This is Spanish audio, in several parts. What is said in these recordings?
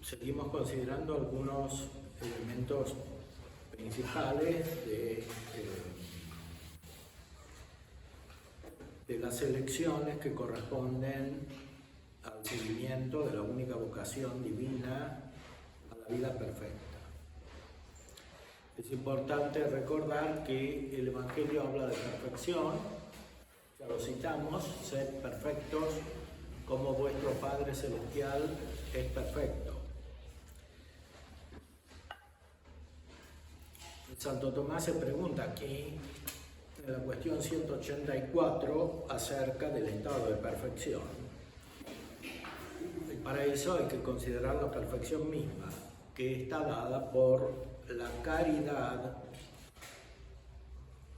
seguimos considerando algunos elementos principales de las elecciones que corresponden al seguimiento de la única vocación divina a la vida perfecta. Es importante recordar que el Evangelio habla de perfección, ya lo citamos: sed perfectos como vuestro Padre Celestial es perfecto. Santo Tomás se pregunta aquí, en la cuestión 184, acerca del estado de perfección. Y para eso hay que considerar la perfección misma, que está dada por la caridad.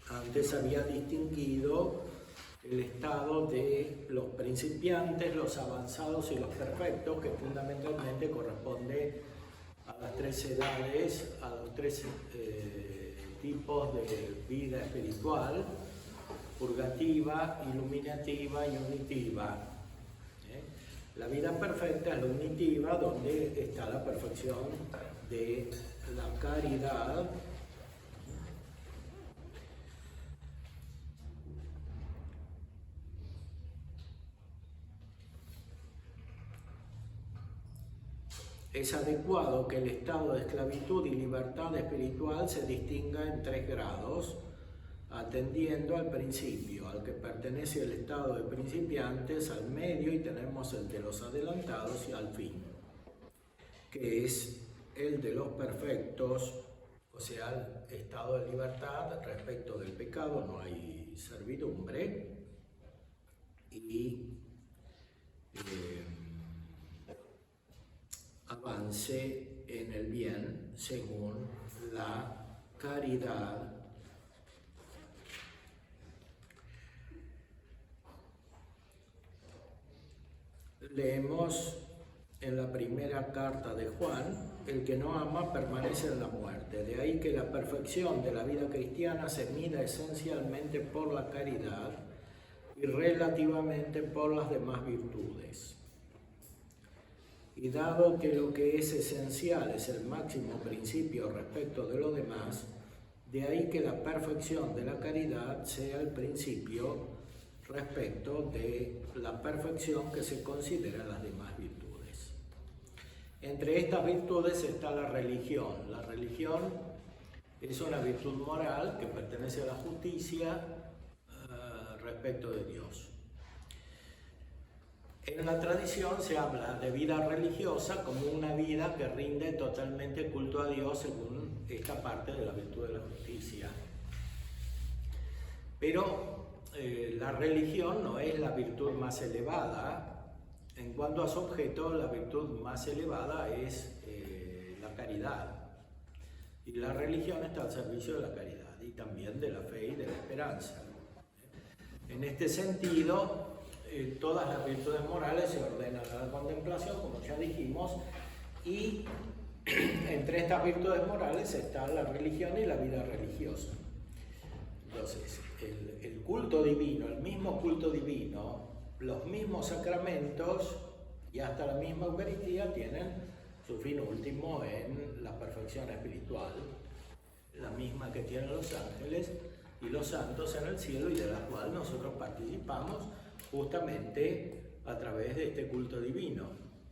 Antes había distinguido el estado de los principiantes, los avanzados y los perfectos, que fundamentalmente corresponde a las tres edades, a los tres tipos de vida espiritual: purgativa, iluminativa y unitiva. La vida perfecta es la unitiva, donde está la perfección de la caridad. Es adecuado que el estado de esclavitud y libertad espiritual se distinga en 3 grados, atendiendo al principio, al que pertenece el estado de principiantes, al medio, y tenemos el de los adelantados, y al fin, que es el de los perfectos, o sea, el estado de libertad respecto del pecado, no hay servidumbre, y avance en el bien según la caridad. Leemos en la primera carta de Juan: el que no ama permanece en la muerte. De ahí que la perfección de la vida cristiana se mida esencialmente por la caridad y relativamente por las demás virtudes. Y dado que lo que es esencial es el máximo principio respecto de lo demás, de ahí que la perfección de la caridad sea el principio respecto de la perfección que se considera las demás virtudes. Entre estas virtudes está la religión. La religión es una virtud moral que pertenece a la justicia respecto de Dios. En la tradición se habla de vida religiosa como una vida que rinde totalmente culto a Dios según esta parte de la virtud de la justicia. Pero la religión no es la virtud más elevada. En cuanto a su objeto, la virtud más elevada es la caridad. Y la religión está al servicio de la caridad y también de la fe y de la esperanza. En este sentido, todas las virtudes morales se ordenan a la contemplación, como ya dijimos, y entre estas virtudes morales está la religión y la vida religiosa. Entonces, el culto divino, el mismo culto divino, los mismos sacramentos y hasta la misma Eucaristía tienen su fin último en la perfección espiritual, la misma que tienen los ángeles y los santos en el cielo, y de la cual nosotros participamos justamente a través de este culto divino,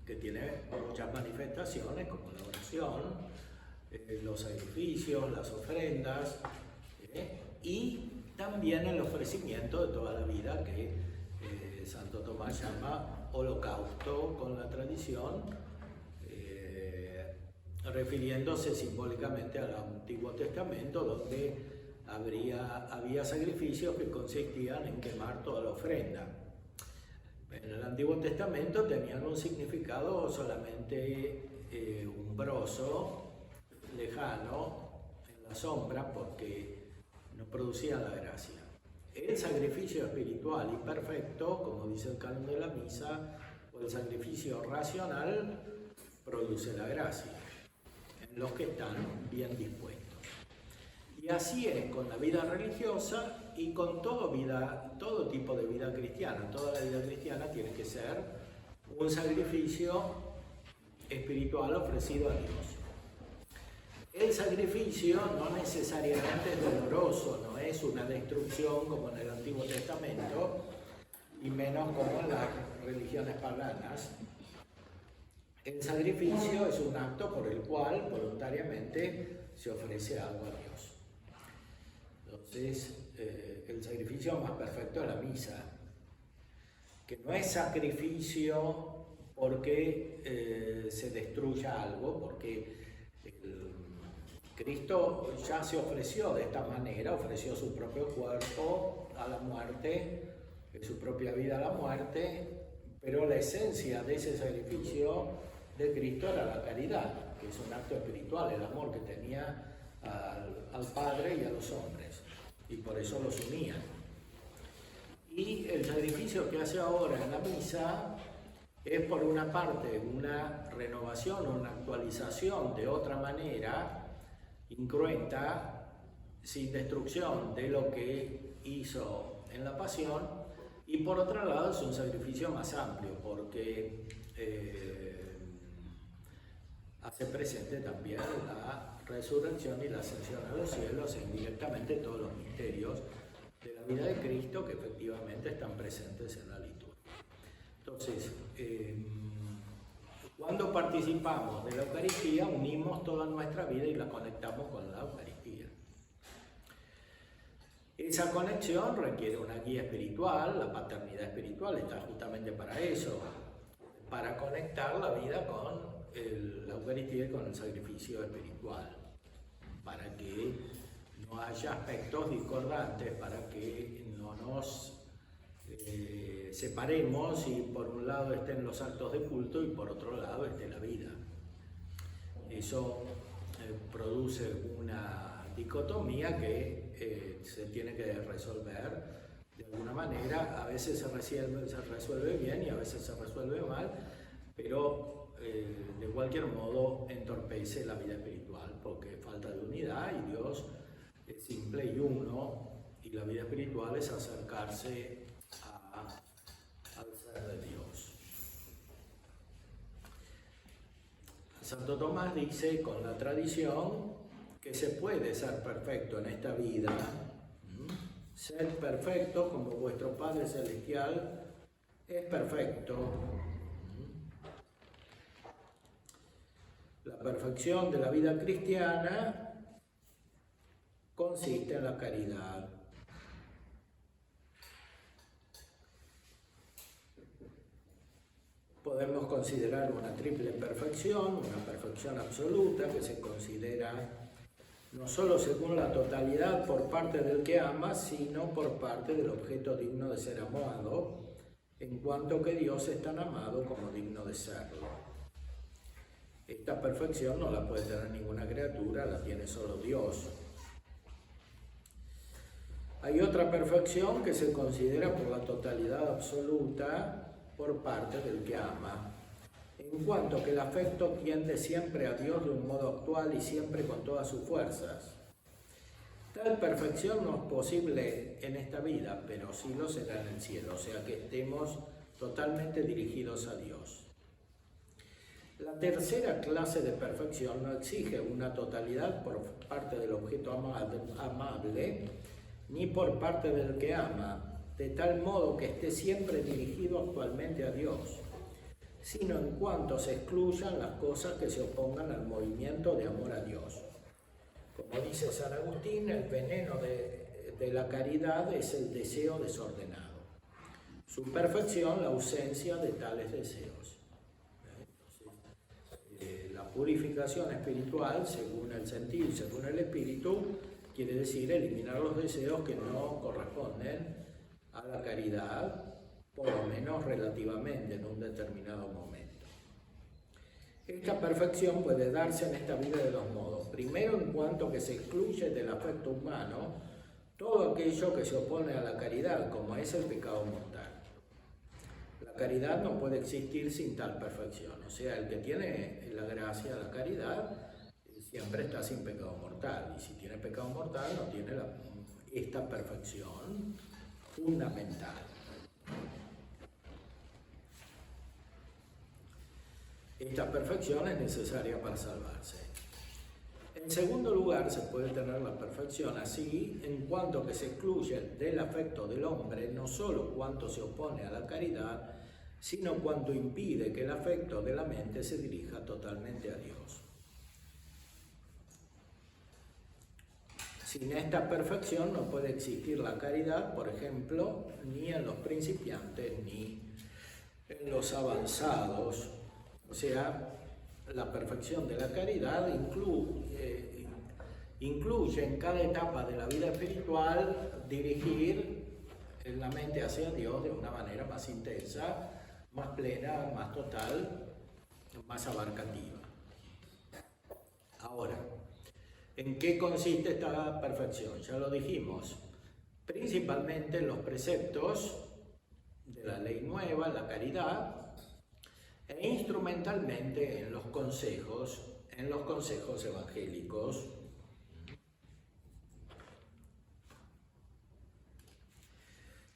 que tiene muchas manifestaciones, como la oración, los sacrificios, las ofrendas, y también el ofrecimiento de toda la vida, que Santo Tomás llama holocausto con la tradición, refiriéndose simbólicamente al Antiguo Testamento, donde había sacrificios que consistían en quemar toda la ofrenda. En el Antiguo Testamento tenían un significado solamente umbroso, lejano, en la sombra, porque no producían la gracia. El sacrificio espiritual y perfecto, como dice el canon de la misa, o el sacrificio racional, produce la gracia en los que están bien dispuestos. Y así es con la vida religiosa y con todo tipo de vida cristiana. Toda la vida cristiana tiene que ser un sacrificio espiritual ofrecido a Dios. El sacrificio no necesariamente es doloroso, no es una destrucción como en el Antiguo Testamento, y menos como en las religiones paganas. El sacrificio es un acto por el cual voluntariamente se ofrece algo a Dios. Entonces, el sacrificio más perfecto es la misa, que no es sacrificio porque se destruya algo, porque Cristo ya se ofreció de esta manera, ofreció su propio cuerpo a la muerte, su propia vida a la muerte, pero la esencia de ese sacrificio de Cristo era la caridad, que es un acto espiritual, el amor que tenía al Padre y a los hombres, y por eso los unía. Y el sacrificio que hace ahora en la misa es, por una parte, una renovación, una actualización de otra manera, incruenta, sin destrucción de lo que hizo en la pasión, y por otro lado es un sacrificio más amplio, porque hace presente también la resurrección y la ascensión a los cielos, e indirectamente todos los misterios de la vida de Cristo que efectivamente están presentes en la liturgia. Entonces, cuando participamos de la Eucaristía, unimos toda nuestra vida y la conectamos con la Eucaristía. Esa conexión requiere una guía espiritual, la paternidad espiritual está justamente para eso, para conectar la vida con la Eucaristía y con el sacrificio espiritual, para que no haya aspectos discordantes, para que no nos separemos y por un lado estén los actos de culto y por otro lado esté la vida. Eso produce una dicotomía que se tiene que resolver de alguna manera. A veces se resuelve bien y a veces se resuelve mal, pero de cualquier modo entorpece la vida espiritual porque falta de unidad, y Dios es simple y uno, y la vida espiritual es acercarse al ser de Dios. Santo Tomás dice con la tradición que se puede ser perfecto en esta vida, ser perfecto como vuestro Padre Celestial es perfecto. La perfección de la vida cristiana consiste en la caridad. Podemos considerar una triple perfección, una perfección absoluta que se considera no solo según la totalidad por parte del que ama, sino por parte del objeto digno de ser amado, en cuanto que Dios es tan amado como digno de serlo. Esta perfección no la puede tener ninguna criatura, la tiene solo Dios. Hay otra perfección que se considera por la totalidad absoluta por parte del que ama, en cuanto que el afecto tiende siempre a Dios de un modo actual y siempre con todas sus fuerzas. Tal perfección no es posible en esta vida, pero sí lo será en el cielo, o sea que estemos totalmente dirigidos a Dios. La tercera clase de perfección no exige una totalidad por parte del objeto amable, ni por parte del que ama, de tal modo que esté siempre dirigido actualmente a Dios, sino en cuanto se excluyan las cosas que se opongan al movimiento de amor a Dios. Como dice San Agustín, el veneno de la caridad es el deseo desordenado. Su perfección, la ausencia de tales deseos. Entonces, la purificación espiritual, según el sentir, según el espíritu, quiere decir eliminar los deseos que no corresponden a la caridad, por lo menos relativamente en un determinado momento. Esta perfección puede darse en esta vida de dos modos. Primero, en cuanto que se excluye del afecto humano todo aquello que se opone a la caridad, como es el pecado mortal. La caridad no puede existir sin tal perfección, o sea, el que tiene la gracia de la caridad siempre está sin pecado mortal, y si tiene pecado mortal no tiene esta perfección fundamental. esta perfección es necesaria para salvarse. En segundo lugar, se puede tener la perfección así en cuanto que se excluye del afecto del hombre no solo cuanto se opone a la caridad, sino cuanto impide que el afecto de la mente se dirija totalmente a Dios. Sin esta perfección no puede existir la caridad, por ejemplo, ni en los principiantes ni en los avanzados. O sea, la perfección de la caridad incluye en cada etapa de la vida espiritual dirigir la mente hacia Dios de una manera más intensa, más plena, más total, más abarcativa. Ahora, ¿en qué consiste esta perfección? Ya lo dijimos, principalmente en los preceptos de la ley nueva, la caridad, e instrumentalmente en los consejos evangélicos.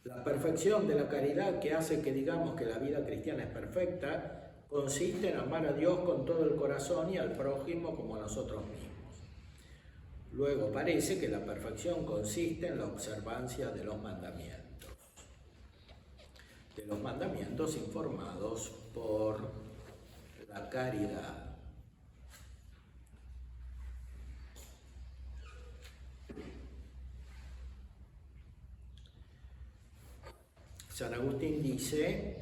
La perfección de la caridad que hace que digamos que la vida cristiana es perfecta consiste en amar a Dios con todo el corazón y al prójimo como a nosotros mismos. Luego parece que la perfección consiste en la observancia de los mandamientos informados por la caridad. San Agustín dice,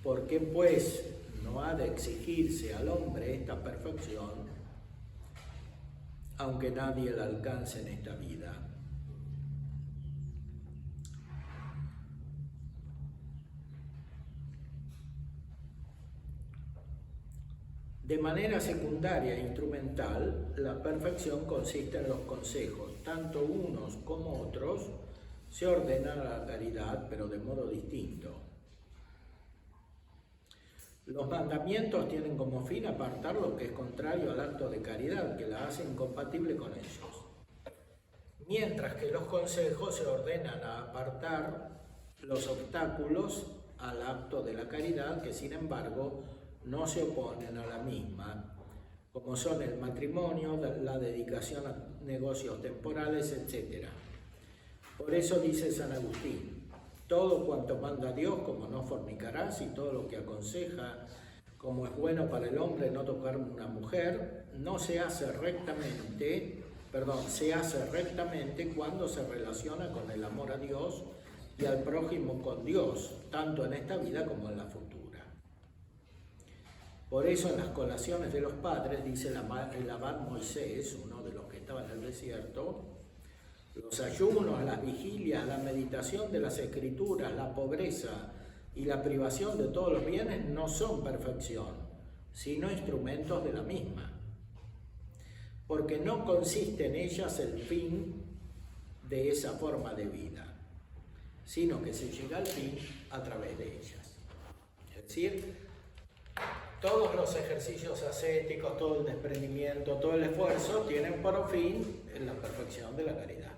¿por qué pues no ha de exigirse al hombre esta perfección, aunque nadie la alcance en esta vida? De manera secundaria e instrumental, la perfección consiste en los consejos, tanto unos como otros se ordenan a la caridad, pero de modo distinto. Los mandamientos tienen como fin apartar lo que es contrario al acto de caridad, que la hace incompatible con ellos. Mientras que los consejos se ordenan a apartar los obstáculos al acto de la caridad, que sin embargo no se oponen a la misma, como son el matrimonio, la dedicación a negocios temporales, etc. Por eso dice San Agustín, todo cuanto manda Dios, como no fornicarás, y todo lo que aconseja, como es bueno para el hombre no tocar una mujer, se hace rectamente cuando se relaciona con el amor a Dios y al prójimo con Dios, tanto en esta vida como en la futura. Por eso en las colaciones de los padres, dice el abad Moisés, uno de los que estaba en el desierto, los ayunos, las vigilias, la meditación de las escrituras, la pobreza y la privación de todos los bienes no son perfección, sino instrumentos de la misma, porque no consiste en ellas el fin de esa forma de vida, sino que se llega al fin a través de ellas. Es decir, todos los ejercicios ascéticos, todo el desprendimiento, todo el esfuerzo tienen por fin la perfección de la caridad.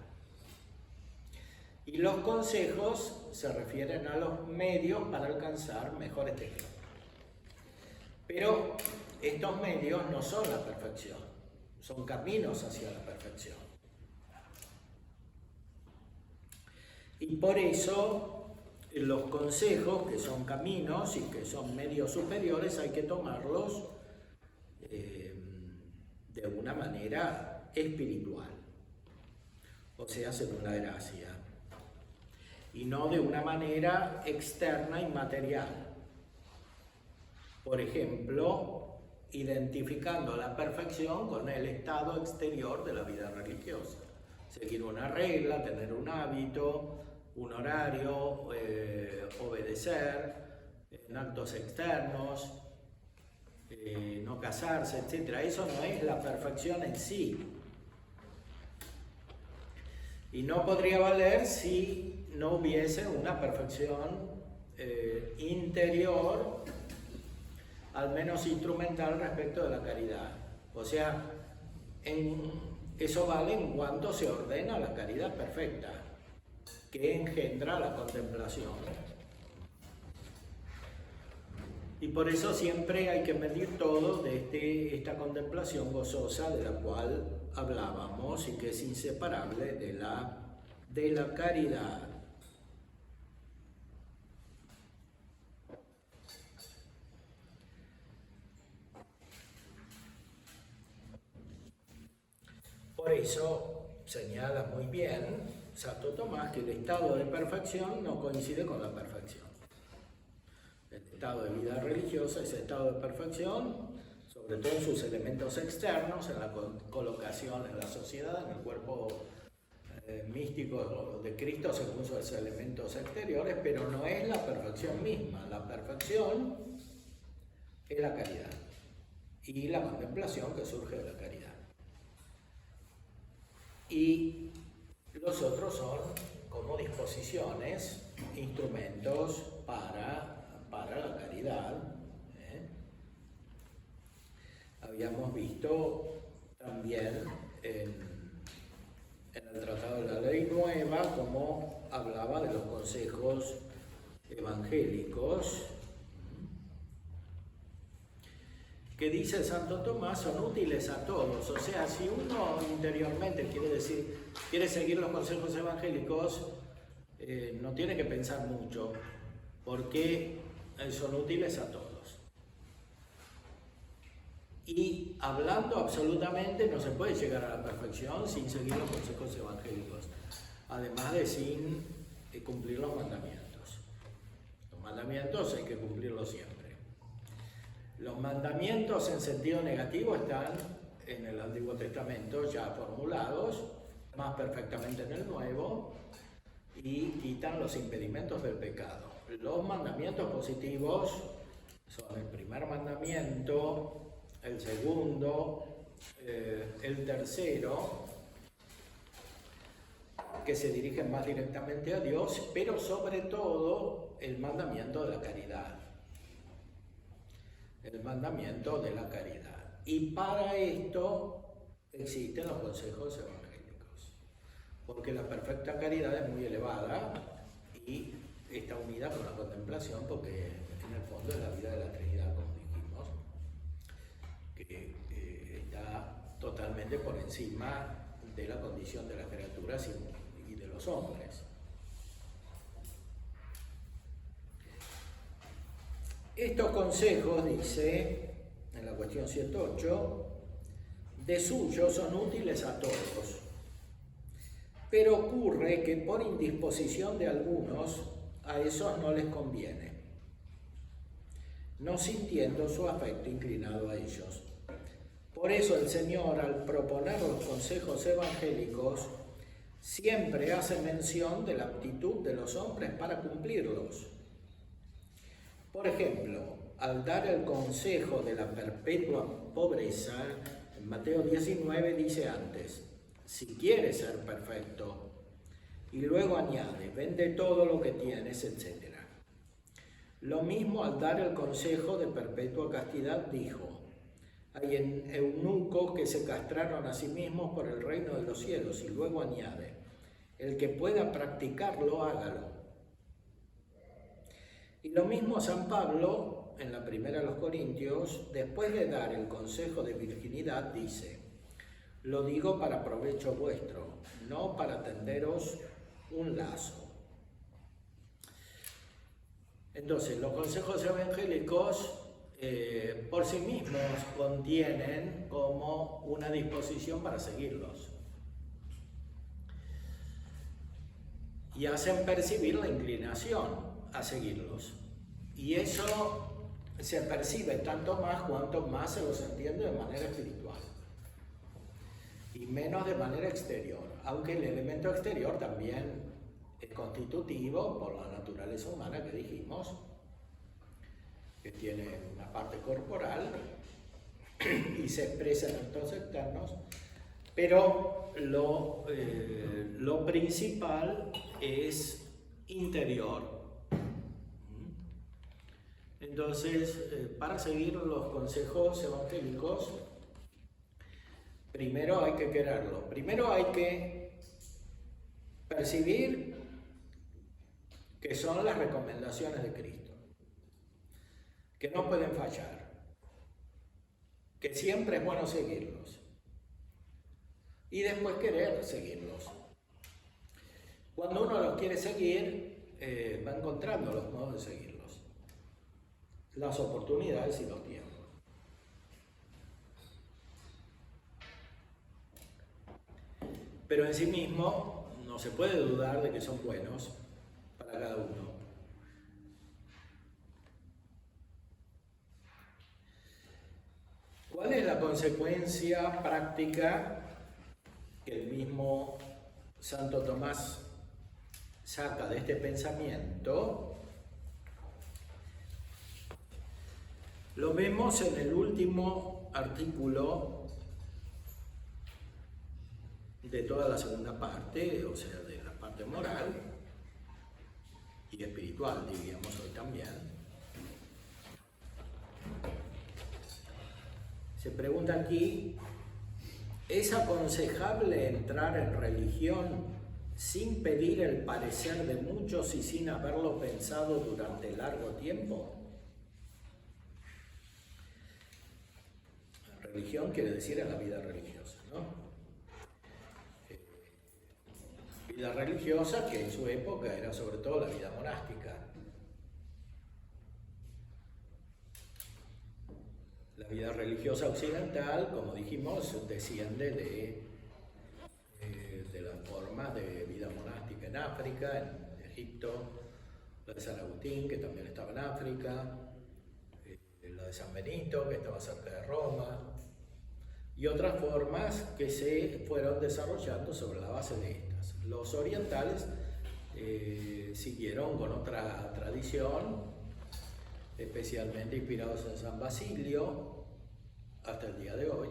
Y los consejos se refieren a los medios para alcanzar mejores destinos. Pero estos medios no son la perfección, son caminos hacia la perfección. Y por eso los consejos, que son caminos y que son medios superiores, hay que tomarlos de una manera espiritual, o sea, según la gracia, y no de una manera externa y material. Por ejemplo, identificando la perfección con el estado exterior de la vida religiosa. Seguir una regla, tener un hábito, un horario, obedecer en actos externos, no casarse, etc. Eso no es la perfección en sí. Y no podría valer si no hubiese una perfección interior, al menos instrumental, respecto de la caridad. O sea, eso vale en cuanto se ordena la caridad perfecta, que engendra la contemplación. Y por eso siempre hay que medir todo desde esta contemplación gozosa de la cual hablábamos y que es inseparable de la caridad. Por eso señala muy bien Santo Tomás que el estado de perfección no coincide con la perfección. El estado de vida religiosa es estado de perfección, sobre todo en sus elementos externos, en la colocación en la sociedad, en el cuerpo místico de Cristo según sus elementos exteriores, pero no es la perfección misma. La perfección es la caridad y la contemplación que surge de la caridad. Y los otros son como disposiciones, instrumentos para la caridad. Habíamos visto también en el Tratado de la Ley Nueva cómo hablaba de los consejos evangélicos, que dice Santo Tomás, son útiles a todos. O sea, si uno interiormente quiere seguir los consejos evangélicos, no tiene que pensar mucho, porque son útiles a todos. Y hablando absolutamente, no se puede llegar a la perfección sin seguir los consejos evangélicos, además de sin cumplir los mandamientos. Los mandamientos hay que cumplirlos siempre. Los mandamientos en sentido negativo están en el Antiguo Testamento ya formulados, más perfectamente en el Nuevo, y quitan los impedimentos del pecado. Los mandamientos positivos son el primer mandamiento, el segundo, el tercero, que se dirigen más directamente a Dios, pero sobre todo el mandamiento de la caridad. El mandamiento de la caridad. Y para esto existen los consejos evangélicos, porque la perfecta caridad es muy elevada y está unida con la contemplación, porque en el fondo es la vida de la Trinidad, como dijimos, que está totalmente por encima de la condición de las criaturas y de los hombres. Estos consejos, dice en la cuestión 108, de suyo son útiles a todos, pero ocurre que por indisposición de algunos a esos no les conviene, no sintiendo su afecto inclinado a ellos. Por eso el Señor, al proponer los consejos evangélicos, siempre hace mención de la aptitud de los hombres para cumplirlos. Por ejemplo, al dar el consejo de la perpetua pobreza, en Mateo 19 dice antes, si quieres ser perfecto, y luego añade, vende todo lo que tienes, etc. Lo mismo al dar el consejo de perpetua castidad dijo, hay eunucos que se castraron a sí mismos por el reino de los cielos, y luego añade, el que pueda practicarlo, hágalo. Y lo mismo San Pablo, en la primera a los Corintios, después de dar el consejo de virginidad, dice, lo digo para provecho vuestro, no para tenderos un lazo. Entonces, los consejos evangélicos por sí mismos contienen como una disposición para seguirlos. Y hacen percibir la inclinación a seguirlos. Y eso se percibe tanto más cuanto más se los entiende de manera espiritual y menos de manera exterior, aunque el elemento exterior también es constitutivo por la naturaleza humana que dijimos, que tiene una parte corporal y se expresa en actos externos, pero lo principal es interior. Entonces, para seguir los consejos evangélicos, primero hay que quererlo. Primero hay que percibir que son las recomendaciones de Cristo. que no pueden fallar, que siempre es bueno seguirlos y después querer seguirlos. Cuando uno los quiere seguir, va encontrando los modos de seguirlos, las oportunidades y los tiempos. Pero en sí mismo no se puede dudar de que son buenos para cada uno. ¿Cuál es la consecuencia práctica que el mismo Santo Tomás saca de este pensamiento? Lo vemos en el último artículo de toda la segunda parte, o sea, de la parte moral y espiritual, diríamos hoy también. Se pregunta aquí, ¿es aconsejable entrar en religión sin pedir el parecer de muchos y sin haberlo pensado durante largo tiempo? Religión quiere decir en la vida religiosa, ¿no? Vida religiosa que en su época era sobre todo la vida monástica. La vida religiosa occidental, como dijimos, desciende de las formas de vida monástica en África, en Egipto, la de San Agustín, que también estaba en África, la de San Benito, que estaba cerca de Roma, y otras formas que se fueron desarrollando sobre la base de estas. Los orientales siguieron con otra tradición, especialmente inspirados en San Basilio, hasta el día de hoy.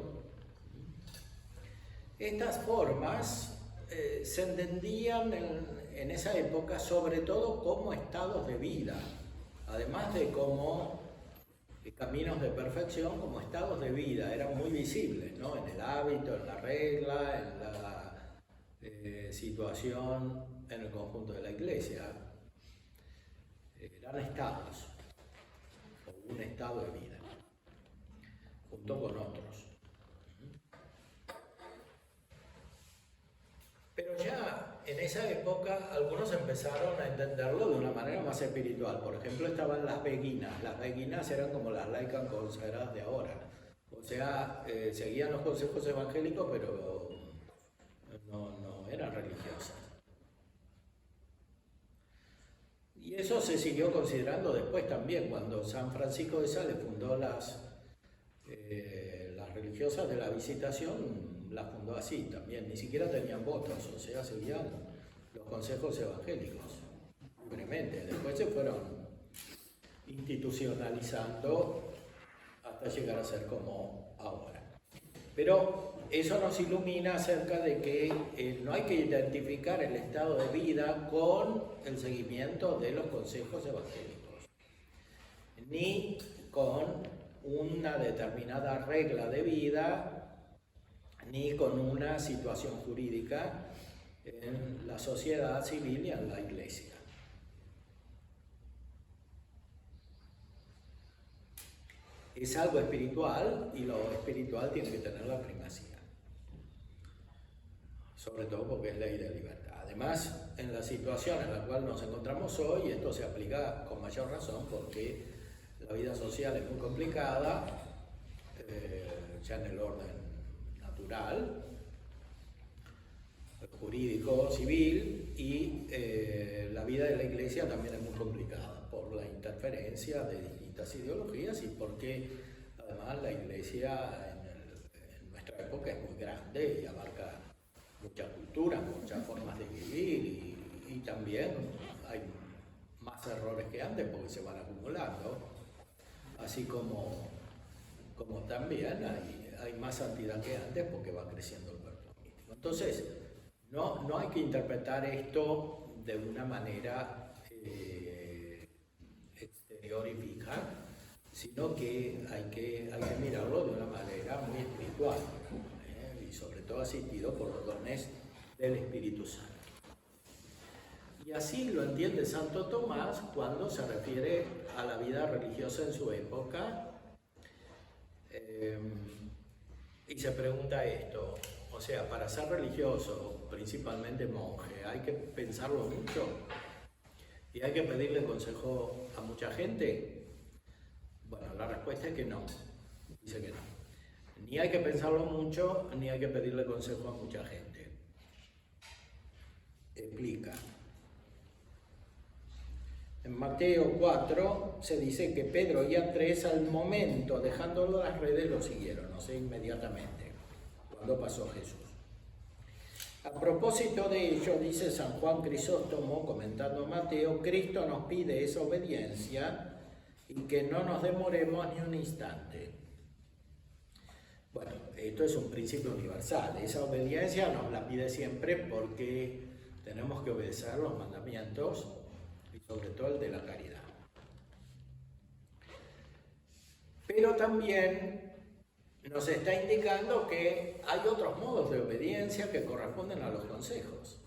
Estas formas se entendían en esa época sobre todo como estados de vida, además de como caminos de perfección, como estados de vida, eran muy visibles, ¿no? En el hábito, en la regla, en la situación en el conjunto de la iglesia. Eran estados, o un estado de vida, junto con otros. Pero ya en esa época algunos empezaron a entenderlo de una manera más espiritual. Por ejemplo, estaban las beguinas. Las beguinas eran como las laicas consagradas de ahora. O sea, seguían los consejos evangélicos, pero no eran religiosas. Y eso se siguió considerando después también, cuando San Francisco de Sales fundó las religiosas de la Visitación. La fundó así también, ni siquiera tenían votos, o sea, seguían los consejos evangélicos libremente. Después se fueron institucionalizando hasta llegar a ser como ahora. Pero eso nos ilumina acerca de que no hay que identificar el estado de vida con el seguimiento de los consejos evangélicos, ni con una determinada regla de vida, ni con una situación jurídica en la sociedad civil y en la iglesia. Es algo espiritual y lo espiritual tiene que tener la primacía, sobre todo porque es ley de libertad. Además, en la situación en la cual nos encontramos hoy, esto se aplica con mayor razón porque la vida social es muy complicada, ya en el orden natural, jurídico, civil, y la vida de la iglesia también es muy complicada por la interferencia de distintas ideologías y porque además la iglesia en nuestra época es muy grande y abarca muchas culturas, muchas formas de vivir y también hay más errores que antes porque se van acumulando, así como también hay más santidad que antes porque va creciendo el cuerpo místico. Entonces, no hay que interpretar esto de una manera exteriorifica, sino que hay que mirarlo de una manera muy espiritual, y sobre todo asistido por los dones del Espíritu Santo. Y así lo entiende Santo Tomás cuando se refiere a la vida religiosa en su época. Y se pregunta esto, o sea, para ser religioso, principalmente monje, ¿hay que pensarlo mucho? ¿Y hay que pedirle consejo a mucha gente? Bueno, la respuesta es que no, dice que no. Ni hay que pensarlo mucho, ni hay que pedirle consejo a mucha gente. Explica. En Mateo 4 se dice que Pedro y Andrés al momento, dejándolo las redes, lo siguieron, o sea, inmediatamente, cuando pasó Jesús. A propósito de ello, dice San Juan Crisóstomo, comentando Mateo, Cristo nos pide esa obediencia y que no nos demoremos ni un instante. Bueno, esto es un principio universal. Esa obediencia nos la pide siempre porque tenemos que obedecer los mandamientos y sobre todo el de la caridad. Pero también nos está indicando que hay otros modos de obediencia que corresponden a los consejos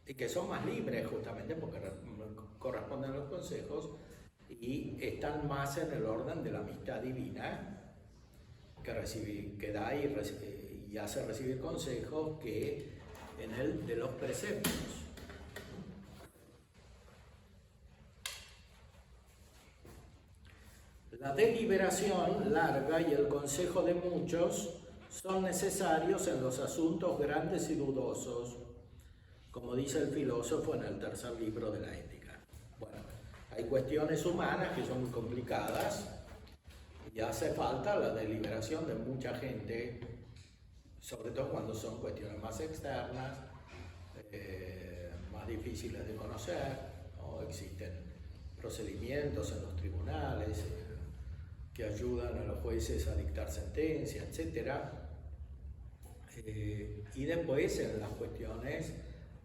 y que son más libres justamente porque corresponden a los consejos y están más en el orden de la amistad divina que da y hace recibir consejos que en el de los preceptos. La deliberación larga y el consejo de muchos son necesarios en los asuntos grandes y dudosos, como dice el filósofo en el tercer libro de la Ética. Bueno, hay cuestiones humanas que son muy complicadas y hace falta la deliberación de mucha gente, sobre todo cuando son cuestiones más externas, más difíciles de conocer, ¿no? Existen procedimientos en los tribunales que ayudan a los jueces a dictar sentencia, etc. Y después en las cuestiones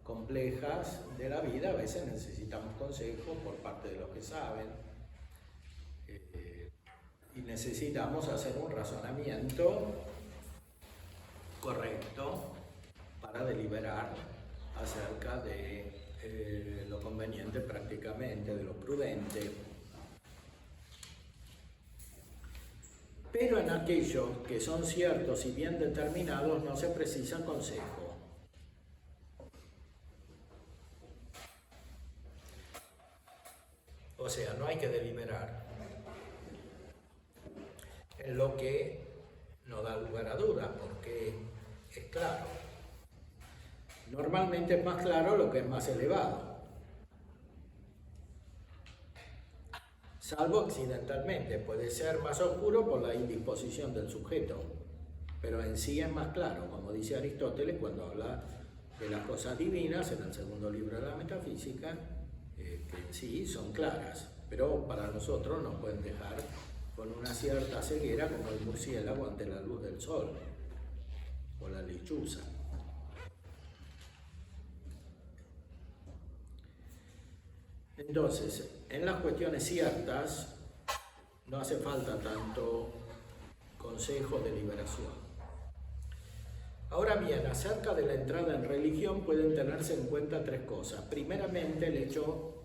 complejas de la vida a veces necesitamos consejos por parte de los que saben y necesitamos hacer un razonamiento correcto para deliberar acerca de lo conveniente prácticamente, de lo prudente. Pero en aquellos que son ciertos y bien determinados no se precisa consejo. O sea, no hay que deliberar en lo que no da lugar a dudas, porque es claro. Normalmente es más claro lo que es más elevado, salvo accidentalmente, puede ser más oscuro por la indisposición del sujeto, pero en sí es más claro, como dice Aristóteles cuando habla de las cosas divinas en el segundo libro de la Metafísica, que en sí son claras, pero para nosotros nos pueden dejar con una cierta ceguera como el murciélago ante la luz del sol o la lechuza. Entonces, en las cuestiones ciertas no hace falta tanto consejo de liberación. Ahora bien, acerca de la entrada en religión pueden tenerse en cuenta tres cosas. Primeramente, el hecho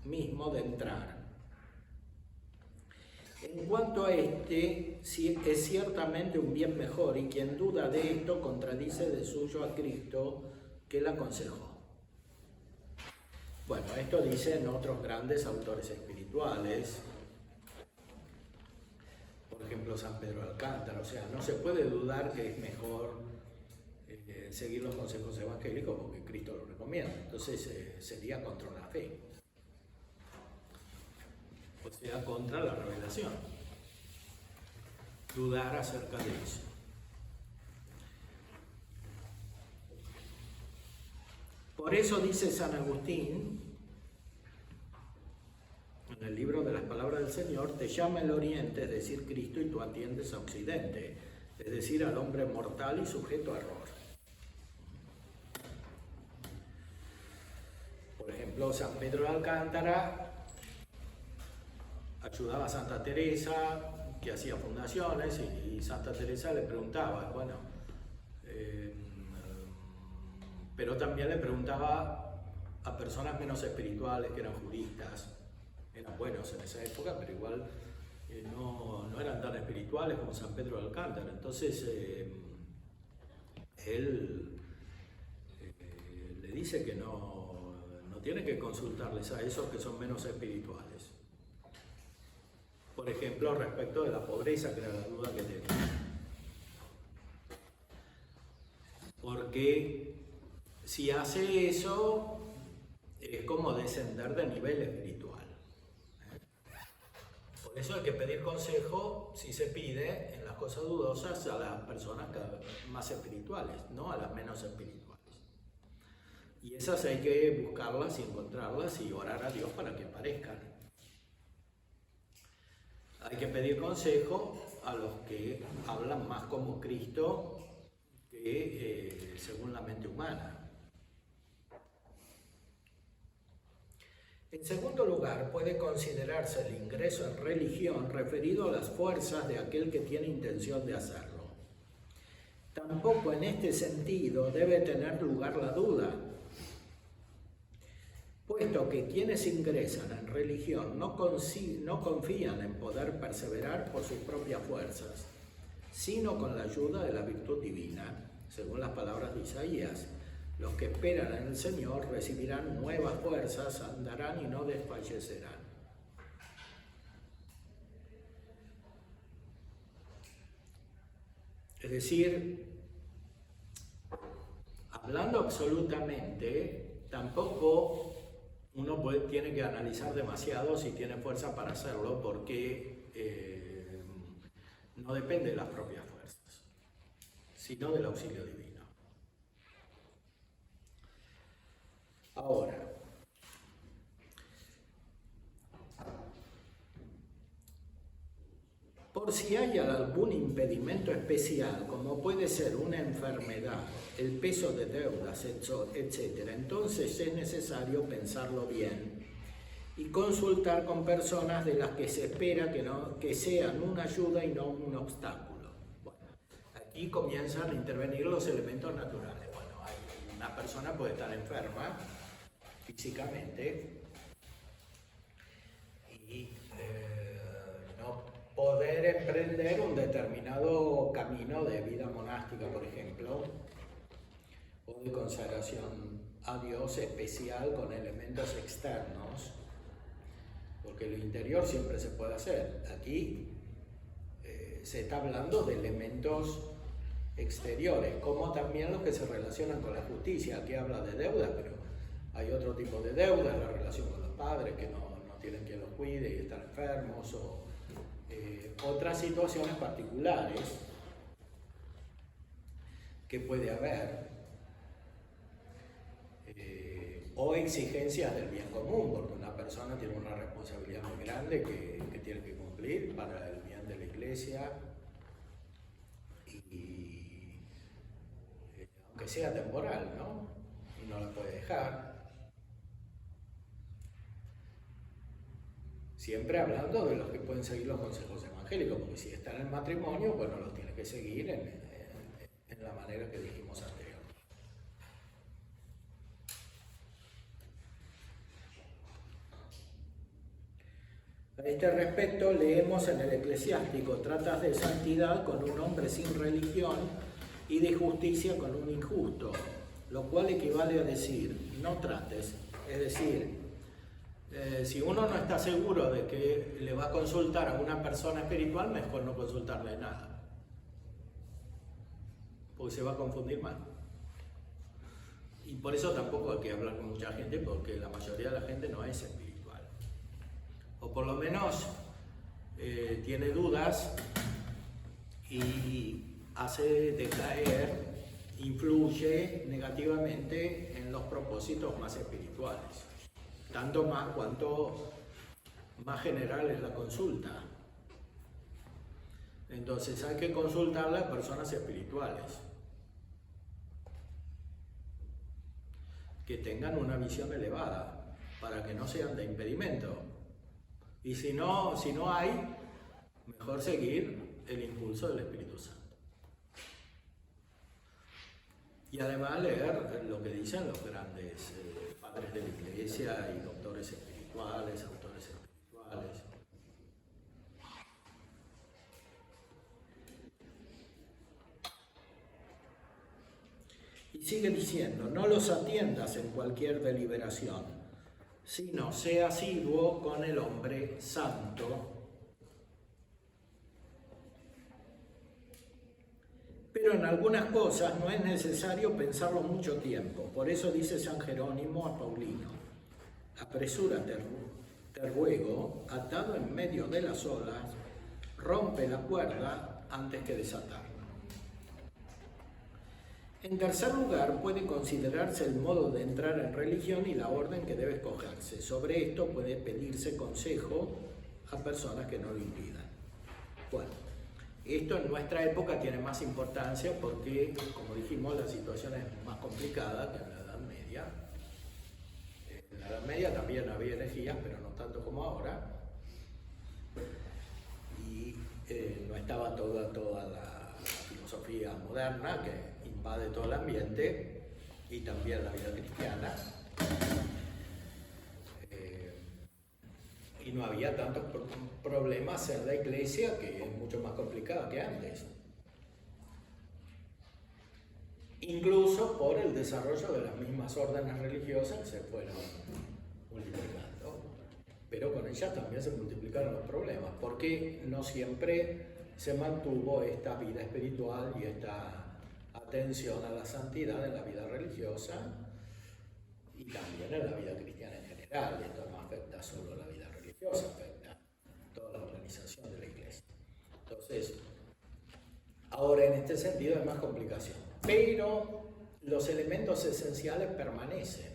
mismo de entrar. En cuanto a este, es ciertamente un bien mejor y quien duda de esto contradice de suyo a Cristo que la aconsejó. Bueno, esto dicen otros grandes autores espirituales, por ejemplo San Pedro de Alcántara, o sea, no se puede dudar que es mejor seguir los consejos evangélicos porque Cristo lo recomienda, entonces sería contra la fe, o sea, contra la revelación, dudar acerca de eso. Por eso dice San Agustín, en el libro de las Palabras del Señor, te llama el Oriente, es decir, Cristo, y tú atiendes a Occidente, es decir, al hombre mortal y sujeto a error. Por ejemplo, San Pedro de Alcántara ayudaba a Santa Teresa, que hacía fundaciones, y Santa Teresa le preguntaba, bueno, pero también le preguntaba a personas menos espirituales que eran juristas, eran buenos en esa época, pero igual no eran tan espirituales como San Pedro de Alcántara. Entonces él le dice que no tiene que consultarles a esos que son menos espirituales. Por ejemplo, respecto de la pobreza, que era la duda que tenía. Porque si hace eso, es como descender de nivel espiritual. Por eso hay que pedir consejo, si se pide, en las cosas dudosas a las personas más espirituales, no a las menos espirituales. Y esas hay que buscarlas y encontrarlas y orar a Dios para que aparezcan. Hay que pedir consejo a los que hablan más como Cristo que según la mente humana. En segundo lugar, puede considerarse el ingreso en religión referido a las fuerzas de aquel que tiene intención de hacerlo. Tampoco en este sentido debe tener lugar la duda, puesto que quienes ingresan en religión no confían en poder perseverar por sus propias fuerzas, sino con la ayuda de la virtud divina. Según las palabras de Isaías, los que esperan en el Señor recibirán nuevas fuerzas, andarán y no desfallecerán. Es decir, hablando absolutamente, tampoco uno tiene que analizar demasiado si tiene fuerza para hacerlo, porque no depende de las propias fuerzas, sino del auxilio divino. Ahora, por si hay algún impedimento especial, como puede ser una enfermedad, el peso de deudas, etc., entonces es necesario pensarlo bien y consultar con personas de las que se espera que sean una ayuda y no un obstáculo. Bueno, aquí comienzan a intervenir los elementos naturales. Bueno, una persona puede estar enferma físicamente y no poder emprender un determinado camino de vida monástica, por ejemplo, o de consagración a Dios especial con elementos externos, porque lo interior siempre se puede hacer. Aquí se está hablando de elementos exteriores, como también los que se relacionan con la justicia. Aquí habla de deuda, pero hay otro tipo de deuda, la relación con los padres que no tienen quien los cuide y están enfermos, o otras situaciones particulares que puede haber, o exigencias del bien común, porque una persona tiene una responsabilidad muy grande que tiene que cumplir para el bien de la iglesia, y aunque sea temporal, ¿no? Y no la puede dejar. Siempre hablando de los que pueden seguir los consejos evangélicos, porque si están en el matrimonio, bueno, los tiene que seguir en la manera que dijimos anteriormente. A este respecto, leemos en el Eclesiástico: tratas de santidad con un hombre sin religión y de justicia con un injusto, lo cual equivale a decir, no trates, es decir, si uno no está seguro de que le va a consultar a una persona espiritual, mejor no consultarle nada, porque se va a confundir más. Y por eso tampoco hay que hablar con mucha gente, porque la mayoría de la gente no es espiritual, o por lo menos tiene dudas y hace decaer, influye negativamente en los propósitos más espirituales. Tanto más cuanto más general es la consulta. Entonces hay que consultarle a personas espirituales que tengan una visión elevada para que no sean de impedimento. Y si no hay, mejor seguir el impulso del Espíritu Santo. Y además leer lo que dicen los grandes padres padres de la iglesia y doctores espirituales, autores espirituales. Y sigue diciendo, no los atiendas en cualquier deliberación, sino sea asiduo con el hombre santo. Pero en algunas cosas no es necesario pensarlo mucho tiempo. Por eso dice San Jerónimo a Paulino, apresúrate, te ruego, atado en medio de las olas, rompe la cuerda antes que desatarla. En tercer lugar, puede considerarse el modo de entrar en religión y la orden que debe escogerse. Sobre esto puede pedirse consejo a personas que no lo impidan. Bueno, esto en nuestra época tiene más importancia porque, como dijimos, la situación es más complicada que en la Edad Media. En la Edad Media también había herejías, pero no tanto como ahora. Y no estaba toda la filosofía moderna que invade todo el ambiente y también la vida cristiana. Y no había tantos problemas en la iglesia, que es mucho más complicada que antes. Incluso por el desarrollo de las mismas órdenes religiosas que se fueron multiplicando. Pero con ellas también se multiplicaron los problemas, porque no siempre se mantuvo esta vida espiritual y esta atención a la santidad en la vida religiosa y también en la vida cristiana en general. Esto no afecta solo a la vida religiosa, afecta a toda la organización de la iglesia. Entonces, ahora en este sentido hay más complicación, pero los elementos esenciales permanecen.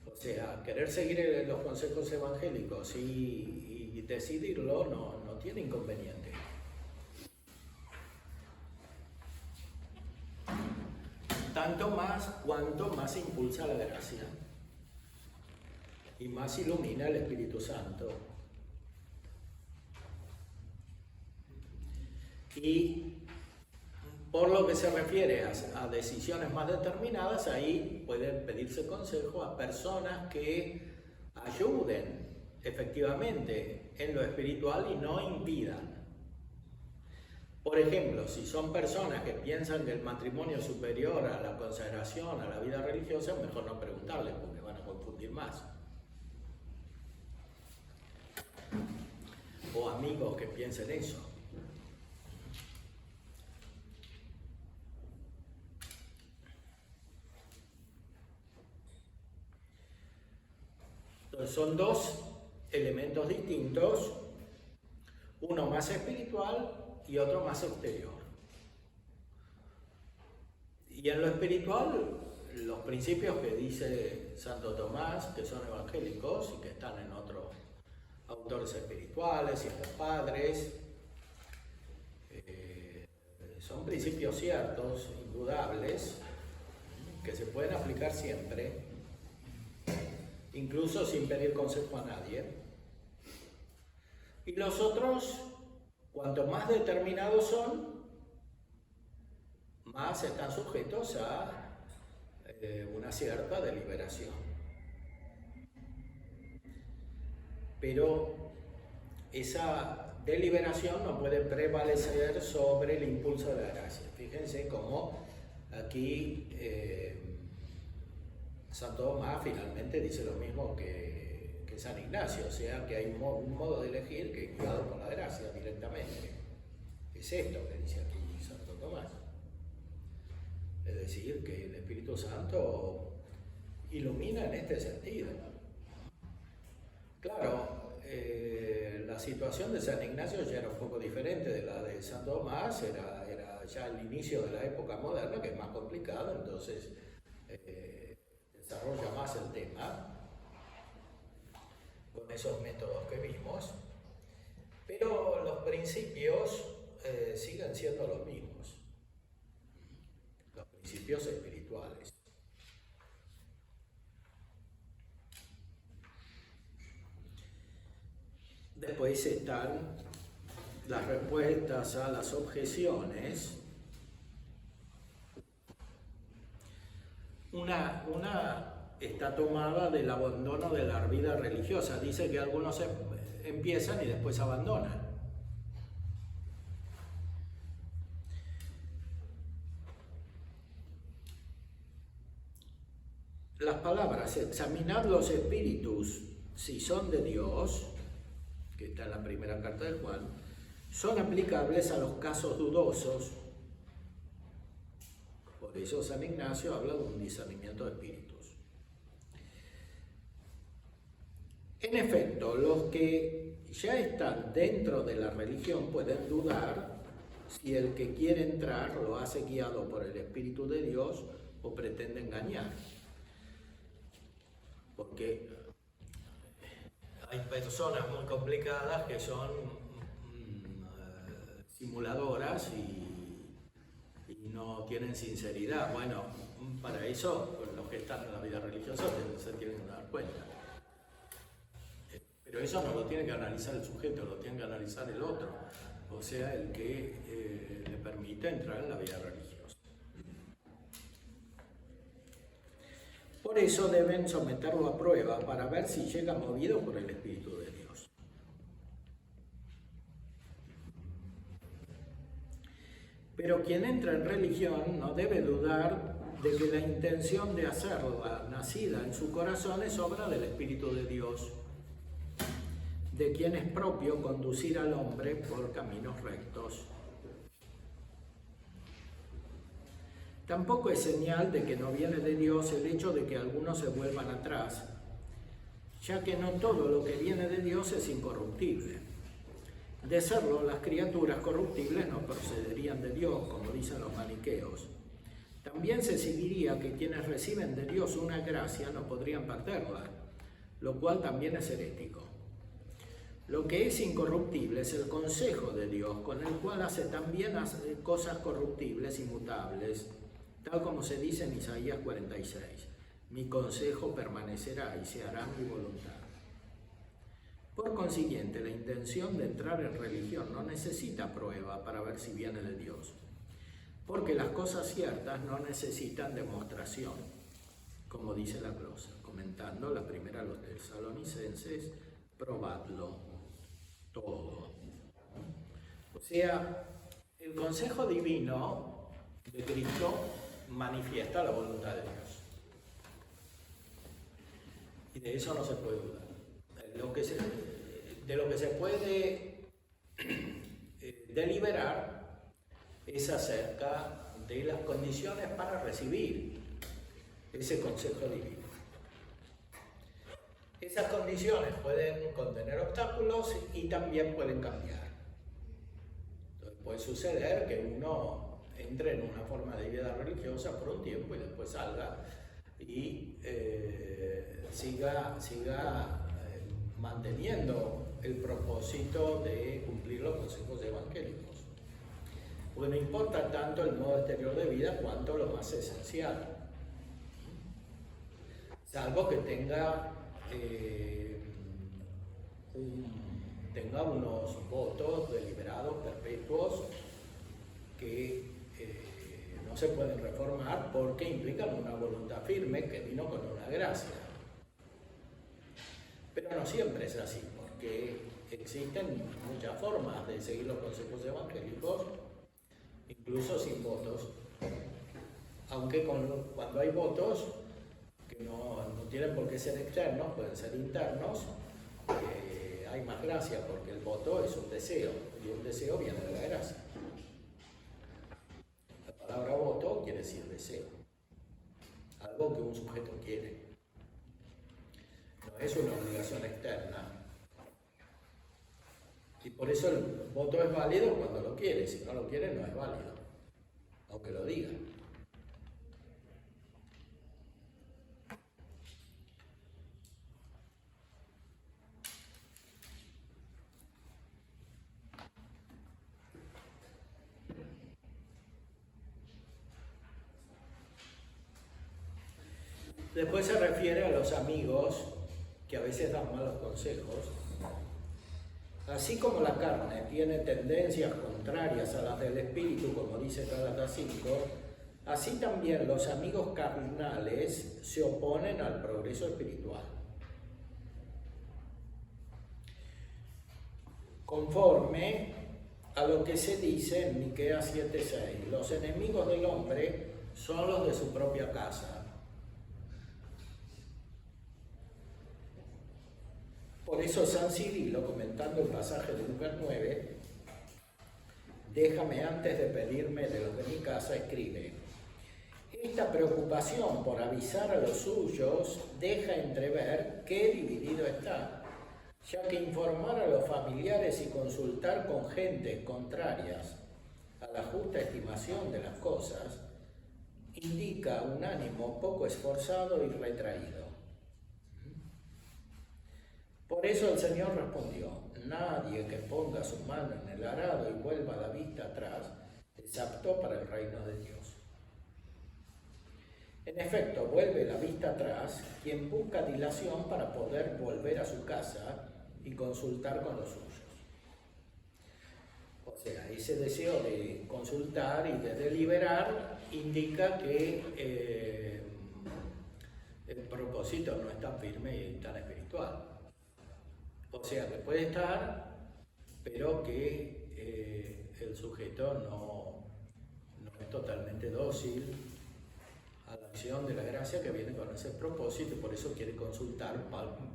O sea, querer seguir los consejos evangélicos y decidirlo no tiene inconveniente. Tanto más cuanto más impulsa la gracia y más ilumina el Espíritu Santo. Y por lo que se refiere a decisiones más determinadas, ahí pueden pedirse consejo a personas que ayuden efectivamente en lo espiritual y no impidan. Por ejemplo, si son personas que piensan que el matrimonio es superior a la consagración, a la vida religiosa, mejor no preguntarles porque van a confundir más. O amigos que piensen eso. Entonces son dos elementos distintos, uno más espiritual y otro más exterior. Y en lo espiritual, los principios que dice Santo Tomás, que son evangélicos y que están en otros autores espirituales y en los padres, son principios ciertos, indudables, que se pueden aplicar siempre, incluso sin pedir consejo a nadie. Y los otros, cuanto más determinados son, más están sujetos a una cierta deliberación. Pero esa deliberación no puede prevalecer sobre el impulso de la gracia. Fíjense cómo aquí Santo Tomás finalmente dice lo mismo que San Ignacio, o sea que hay un modo de elegir que es guiado por la gracia directamente. Es esto que dice aquí Santo Tomás. Es decir, que el Espíritu Santo ilumina en este sentido. Claro, la situación de San Ignacio ya era un poco diferente de la de Santo Tomás, era ya el inicio de la época moderna, que es más complicado, entonces desarrolla más el tema con esos métodos que vimos, pero los principios siguen siendo los mismos, los principios espirituales. Después están las respuestas a las objeciones. Una está tomada del abandono de la vida religiosa. Dice que algunos empiezan y después abandonan. Las palabras examinad los espíritus si son de Dios, que está en la primera carta de Juan, son aplicables a los casos dudosos. Por eso San Ignacio habla de un discernimiento de espíritus. En efecto, los que ya están dentro de la religión pueden dudar si el que quiere entrar lo hace guiado por el Espíritu de Dios o pretende engañar. Porque hay personas muy complicadas que son simuladoras y no tienen sinceridad. Bueno, para eso los que están en la vida religiosa se tienen que dar cuenta. Pero eso no lo tiene que analizar el sujeto, lo tiene que analizar el otro, o sea, el que le permite entrar en la vida religiosa. Por eso deben someterlo a prueba para ver si llega movido por el Espíritu de Dios. Pero quien entra en religión no debe dudar de que la intención de hacerla nacida en su corazón es obra del Espíritu de Dios, de quien es propio conducir al hombre por caminos rectos. Tampoco es señal de que no viene de Dios el hecho de que algunos se vuelvan atrás, ya que no todo lo que viene de Dios es incorruptible. De serlo, las criaturas corruptibles no procederían de Dios, como dicen los maniqueos. También se seguiría que quienes reciben de Dios una gracia no podrían perderla, lo cual también es herético. Lo que es incorruptible es el consejo de Dios, con el cual hace también cosas corruptibles y mutables, tal como se dice en Isaías 46. Mi consejo permanecerá y se hará mi voluntad. Por consiguiente, la intención de entrar en religión no necesita prueba para ver si viene de Dios, porque las cosas ciertas no necesitan demostración, como dice la glosa, comentando la primera a los Tesalonicenses, probadlo todo. O sea, el consejo divino de Cristo manifiesta la voluntad de Dios. Y de eso no se puede dudar. De lo que se puede deliberar es acerca de las condiciones para recibir ese consejo divino. Esas condiciones pueden contener obstáculos y también pueden cambiar. Entonces puede suceder que uno entre en una forma de vida religiosa por un tiempo y después salga y siga manteniendo el propósito de cumplir los consejos evangélicos. Porque no importa tanto el modo exterior de vida cuanto lo más esencial. Salvo que tenga unos votos deliberados, perpetuos, que no se pueden reformar porque implican una voluntad firme que vino con una gracia. Pero no siempre es así, porque existen muchas formas de seguir los consejos evangélicos, incluso sin votos. Aunque cuando hay votos, que no tienen por qué ser externos, pueden ser internos, hay más gracia porque el voto es un deseo, y un deseo viene de la gracia. La palabra voto quiere decir deseo, algo que un sujeto quiere. No es una obligación externa. Y por eso el voto es válido cuando lo quiere, si no lo quiere no es válido, aunque lo diga. Después se refiere a los amigos que a veces dan malos consejos. Así como la carne tiene tendencias contrarias a las del espíritu, como dice Gálatas 5, Así también los amigos carnales se oponen al progreso espiritual. Conforme a lo que se dice en Miqueas 7:6, los enemigos del hombre son los de su propia casa. Por eso San Cirilo, comentando el pasaje de Lucas 9, déjame antes de pedirme de los de mi casa, escribe: esta preocupación por avisar a los suyos deja entrever qué dividido está, ya que informar a los familiares y consultar con gentes contrarias a la justa estimación de las cosas indica un ánimo poco esforzado y retraído. Por eso el Señor respondió: nadie que ponga su mano en el arado y vuelva la vista atrás es apto para el reino de Dios. En efecto, vuelve la vista atrás quien busca dilación para poder volver a su casa y consultar con los suyos. O sea, ese deseo de consultar y de deliberar indica que el propósito no es tan firme y tan espiritual. O sea, que puede estar, pero que el sujeto no es totalmente dócil a la acción de la gracia que viene con ese propósito, y por eso quiere consultar,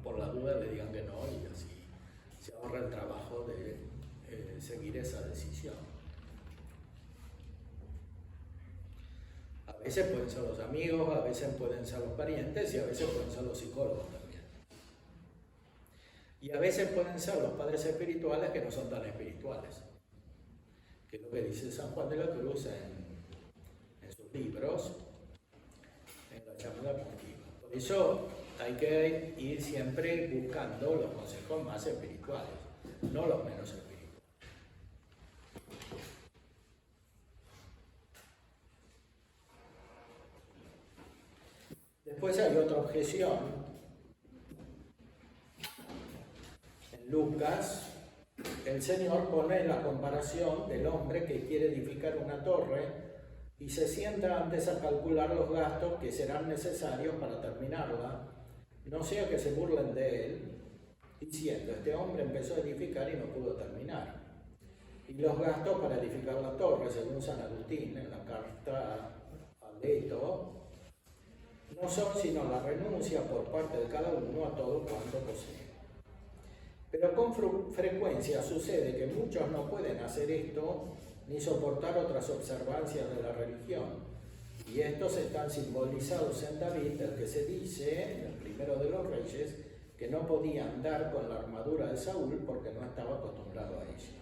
por la duda le digan que no, y así se ahorra el trabajo de seguir esa decisión. A veces pueden ser los amigos, a veces pueden ser los parientes y a veces pueden ser los psicólogos también. Y a veces pueden ser los padres espirituales que no son tan espirituales, que es lo que dice San Juan de la Cruz en sus libros, en la charla contigo. Por eso hay que ir siempre buscando los consejos más espirituales, no los menos espirituales. Después hay otra objeción. En Lucas, el Señor pone la comparación del hombre que quiere edificar una torre y se sienta antes a calcular los gastos que serán necesarios para terminarla, no sea que se burlen de él, diciendo: este hombre empezó a edificar y no pudo terminar. Y los gastos para edificar la torre, según San Agustín, en la carta a Leto, no son sino la renuncia por parte de cada uno a todo cuanto posee. Pero con frecuencia sucede que muchos no pueden hacer esto ni soportar otras observancias de la religión. Y estos están simbolizados en David, el que se dice, en el primero de los reyes, que no podía andar con la armadura de Saúl porque no estaba acostumbrado a ella.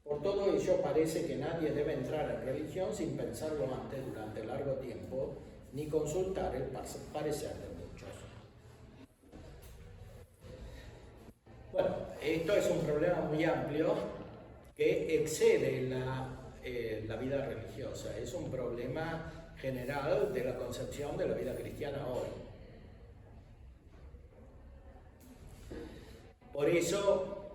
Por todo ello parece que nadie debe entrar en religión sin pensarlo antes durante largo tiempo, ni consultar el parecer de muchos. Bueno, esto es un problema muy amplio que excede la vida religiosa. Es un problema general de la concepción de la vida cristiana hoy. Por eso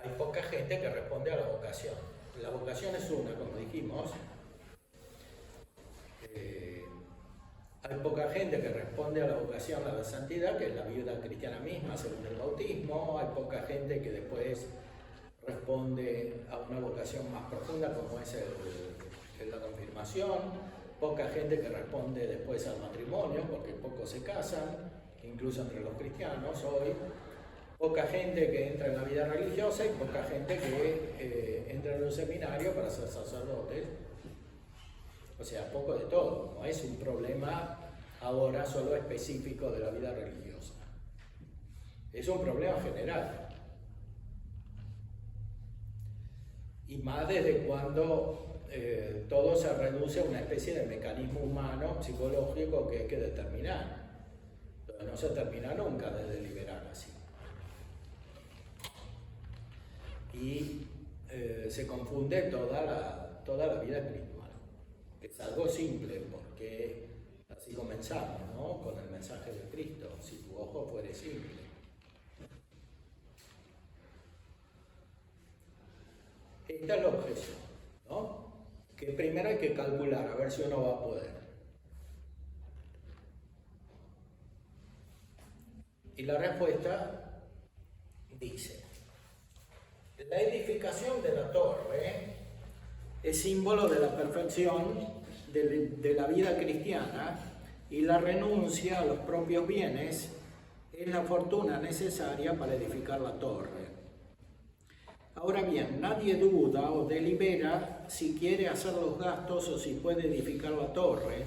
hay poca gente que responde a la vocación. La vocación es una, como dijimos. Hay poca gente que responde a la vocación a la santidad, que es la vida cristiana misma, según el bautismo. Hay poca gente que después responde a una vocación más profunda, como es la confirmación. Poca gente que responde después al matrimonio, porque pocos se casan, incluso entre los cristianos hoy. Poca gente que entra en la vida religiosa y poca gente que entra en un seminario para ser sacerdotes. O sea, poco de todo. No es un problema ahora solo específico de la vida religiosa. Es un problema general. Y más desde cuando todo se reduce a una especie de mecanismo humano, psicológico que hay que determinar. Entonces, no se termina nunca de deliberar así. Y se confunde toda la vida espiritual. Es algo simple porque así comenzamos, ¿no? Con el mensaje de Cristo: si tu ojo fuere simple. Esta es la objeción, ¿no? que primero hay que calcular, a ver si uno va a poder. Y la respuesta dice, la edificación de la torre es símbolo de la perfección de la vida cristiana y la renuncia a los propios bienes es la fortuna necesaria para edificar la torre. Ahora bien, nadie duda o delibera si quiere hacer los gastos o si puede edificar la torre,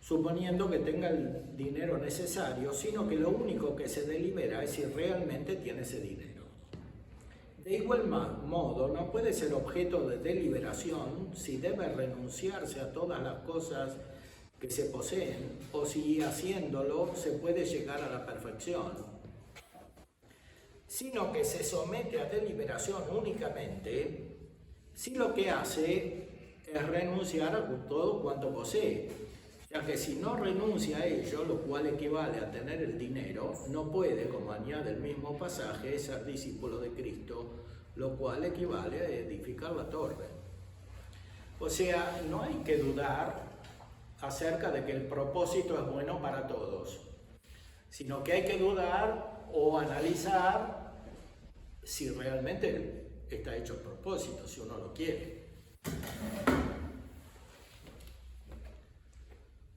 suponiendo que tenga el dinero necesario, sino que lo único que se delibera es si realmente tiene ese dinero. De igual modo, no puede ser objeto de deliberación si debe renunciarse a todas las cosas que se poseen o si haciéndolo se puede llegar a la perfección, sino que se somete a deliberación únicamente si lo que hace es renunciar a todo cuanto posee, ya que si no renuncia a ello, lo cual equivale a tener el dinero, no puede, como añade el mismo pasaje, ser discípulo de Cristo, lo cual equivale a edificar la torre. O sea, no hay que dudar acerca de que el propósito es bueno para todos, sino que hay que dudar o analizar si realmente está hecho a propósito, si uno lo quiere.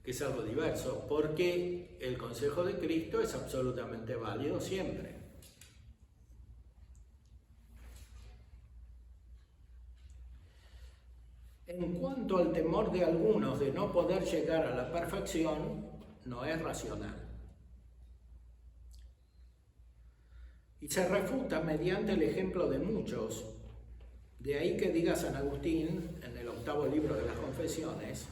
Que es algo diverso, porque el consejo de Cristo es absolutamente válido siempre. En cuanto al temor de algunos de no poder llegar a la perfección, no es racional. Y se refuta mediante el ejemplo de muchos. De ahí que diga San Agustín, en el 8º libro de las Confesiones,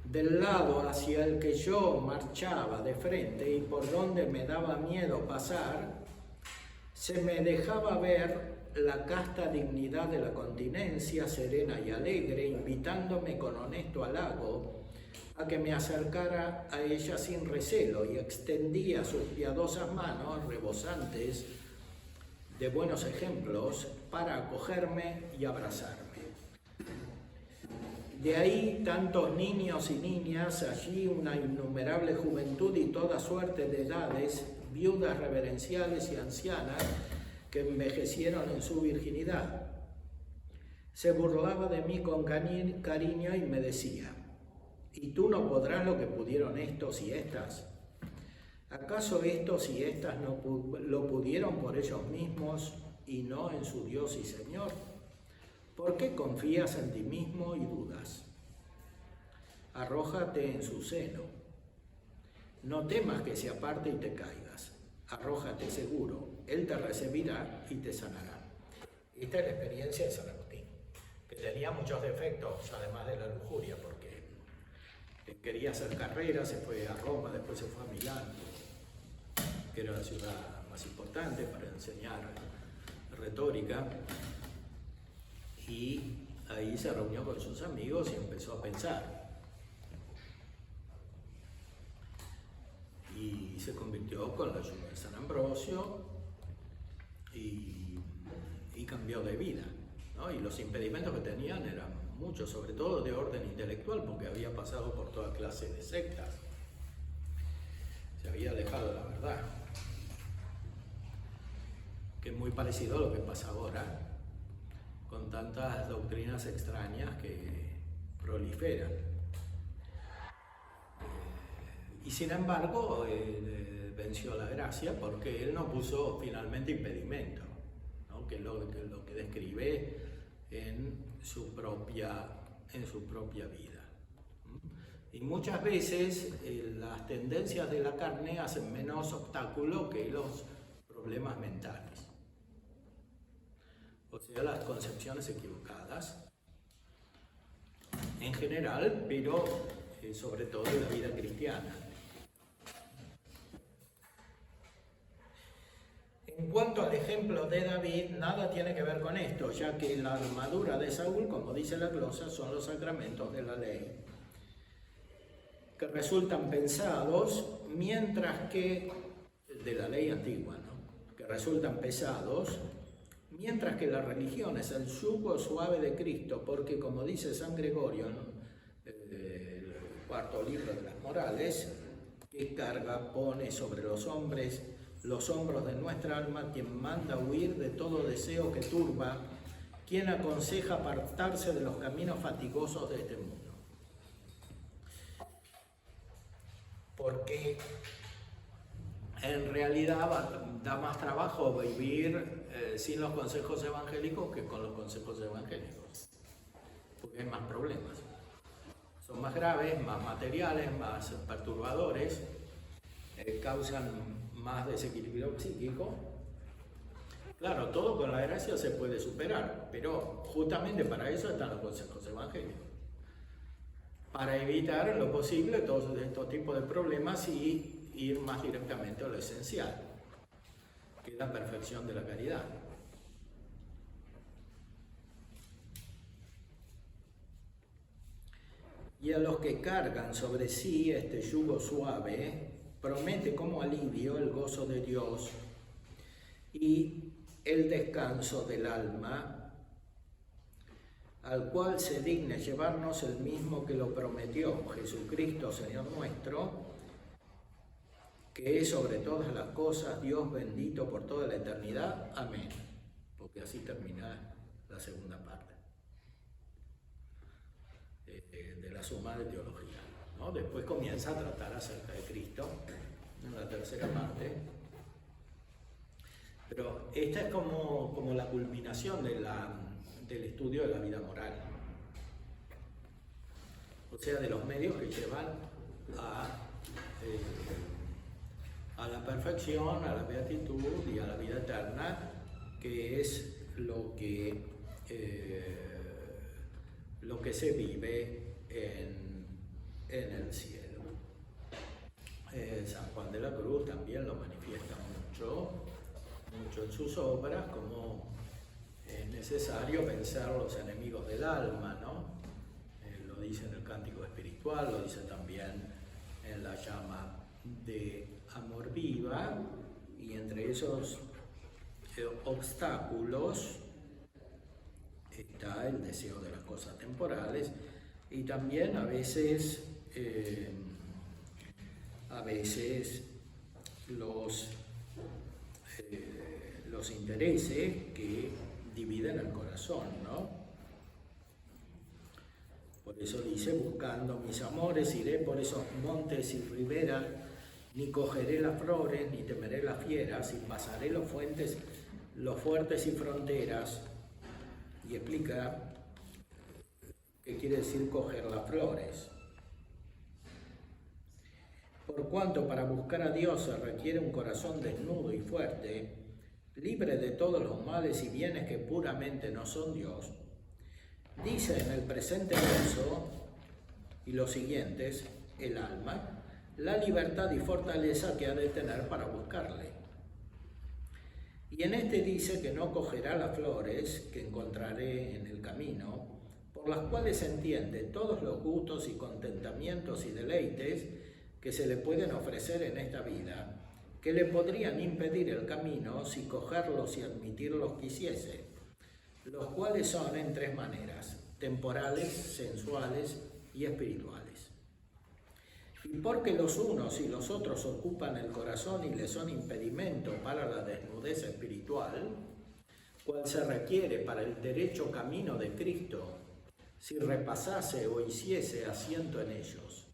del lado hacia el que yo marchaba de frente y por donde me daba miedo pasar, se me dejaba ver la casta dignidad de la continencia serena y alegre, invitándome con honesto halago a que me acercara a ella sin recelo y extendía sus piadosas manos rebosantes de buenos ejemplos para acogerme y abrazarme. De ahí tantos niños y niñas, allí una innumerable juventud y toda suerte de edades, viudas reverenciales y ancianas que envejecieron en su virginidad. Se burlaba de mí con cariño y me decía, ¿y tú no podrás lo que pudieron estos y estas? ¿Acaso estos y estas no lo pudieron por ellos mismos y no en su Dios y Señor? ¿Por qué confías en ti mismo y dudas? Arrójate en su seno. No temas que se aparte y te caigas. Arrójate seguro, Él te recibirá y te sanará. Esta es la experiencia de San Agustín, que tenía muchos defectos, además de la lujuria, porque quería hacer carrera, se fue a Roma, después se fue a Milán, que era la ciudad más importante para enseñar retórica, y ahí se reunió con sus amigos y empezó a pensar. Y se convirtió con la ayuda de San Ambrosio y cambió de vida, ¿no? Y los impedimentos que tenían eran muchos, sobre todo de orden intelectual, porque había pasado por toda clase de sectas. Se había alejado de la verdad, que es muy parecido a lo que pasa ahora, con tantas doctrinas extrañas que proliferan. Y sin embargo, venció la gracia porque él no puso finalmente impedimento, ¿no? Que es lo que describe en su propia vida. Y muchas veces las tendencias de la carne hacen menos obstáculo que los problemas mentales. O sea, las concepciones equivocadas en general, pero sobre todo en la vida cristiana. En cuanto al ejemplo de David, nada tiene que ver con esto, ya que la armadura de Saúl, como dice la glosa, son los sacramentos de la ley, que resultan pesados, mientras que, de la ley antigua, ¿no? Que resultan pesados, Mientras que la religión es el yugo suave de Cristo, porque como dice San Gregorio, ¿no?, el cuarto libro de las Morales, que carga pone sobre los hombres los hombros de nuestra alma, quien manda huir de todo deseo que turba, quien aconseja apartarse de los caminos fatigosos de este mundo. Porque en realidad da más trabajo vivir sin los consejos evangélicos que con los consejos evangélicos, porque hay más problemas. Son más graves, más materiales, más perturbadores, causan más desequilibrio psíquico. Claro, todo con la gracia se puede superar, pero justamente para eso están los consejos evangélicos, para evitar en lo posible todos estos tipos de problemas y ir más directamente a lo esencial, que es la perfección de la caridad. Y a los que cargan sobre sí este yugo suave, promete como alivio el gozo de Dios y el descanso del alma, al cual se digne llevarnos el mismo que lo prometió, Jesucristo, Señor nuestro, que es sobre todas las cosas Dios bendito por toda la eternidad. Amén. Porque así termina la segunda parte de la suma de teología, ¿no? Después comienza a tratar acerca de Cristo en la tercera parte. Pero esta es como la culminación del estudio de la vida moral. O sea, de los medios que llevan a la perfección, a la beatitud y a la vida eterna, que es lo que se vive en el cielo. San Juan de la Cruz también lo manifiesta mucho en sus obras, como es necesario vencer los enemigos del alma, ¿no? Lo dice en el Cántico Espiritual, lo dice también en la llama de Amor Viva, y entre esos obstáculos está el deseo de las cosas temporales, y también a veces los intereses que dividen el corazón, ¿no? Por eso dice: buscando mis amores iré por esos montes y riberas, ni cogeré las flores, ni temeré las fieras, y pasaré los fuertes y fronteras. Y explica qué quiere decir coger las flores. Por cuanto para buscar a Dios se requiere un corazón desnudo y fuerte, libre de todos los males y bienes que puramente no son Dios, dice en el presente verso y los siguientes el alma, la libertad y fortaleza que ha de tener para buscarle. Y en este dice que no cogerá las flores que encontraré en el camino, por las cuales entiende todos los gustos y contentamientos y deleites que se le pueden ofrecer en esta vida, que le podrían impedir el camino si cogerlos y admitirlos quisiese, los cuales son en tres maneras: temporales, sensuales y espirituales. Y porque los unos y los otros ocupan el corazón y le son impedimento para la desnudez espiritual, cual se requiere para el derecho camino de Cristo, si repasase o hiciese asiento en ellos.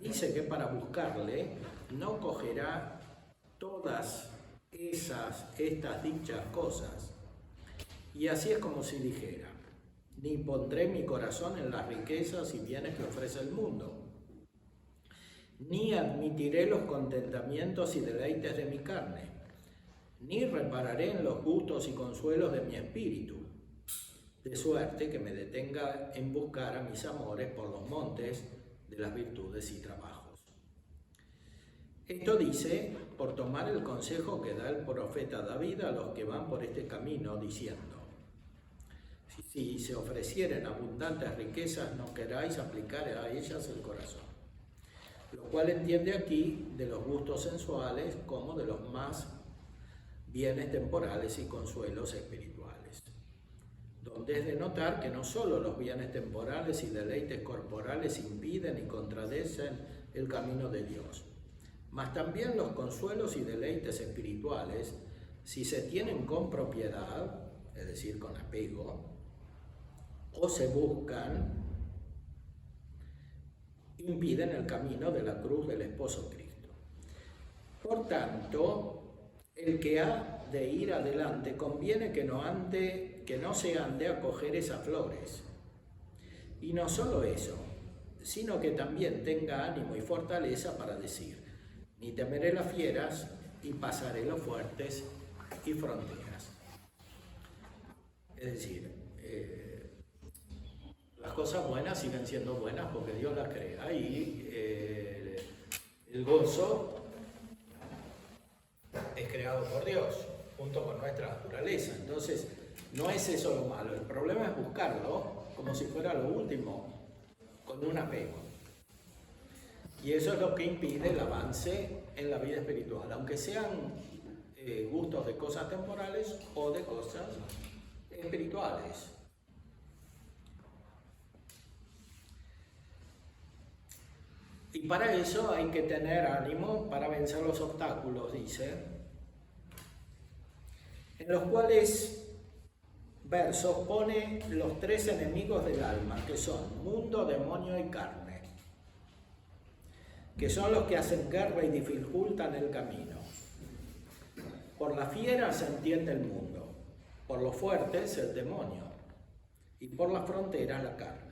Dice que para buscarle no cogerá todas estas dichas cosas. Y así es como si dijera: ni pondré mi corazón en las riquezas y bienes que ofrece el mundo, ni admitiré los contentamientos y deleites de mi carne, ni repararé en los gustos y consuelos de mi espíritu, de suerte que me detenga en buscar a mis amores por los montes de las virtudes y trabajos. Esto dice por tomar el consejo que da el profeta David a los que van por este camino, diciendo: si se ofrecieren abundantes riquezas, no queráis aplicar a ellas el corazón. Lo cual entiende aquí de los gustos sensuales como de los más bienes temporales y consuelos espirituales, donde es de notar que no solo los bienes temporales y deleites corporales impiden y contradecen el camino de Dios, mas también los consuelos y deleites espirituales, si se tienen con propiedad, es decir, con apego, o se buscan, impiden el camino de la cruz del esposo Cristo. Por tanto, el que ha de ir adelante conviene que no se ande a coger esas flores. Y no solo eso, sino que también tenga ánimo y fortaleza para decir: ni temeré las fieras y pasaré los fuertes y fronteras. Es decir, las cosas buenas siguen siendo buenas porque Dios las crea, y el gozo es creado por Dios junto con nuestra naturaleza. Entonces no es eso lo malo, el problema es buscarlo como si fuera lo último, con un apego, y eso es lo que impide el avance en la vida espiritual, aunque sean gustos de cosas temporales o de cosas espirituales. Y para eso hay que tener ánimo para vencer los obstáculos, dice, en los cuales versos pone los tres enemigos del alma, que son mundo, demonio y carne, que son los que hacen guerra y dificultan el camino. Por la fiera se entiende el mundo, por los fuertes el demonio, y por las fronteras la carne.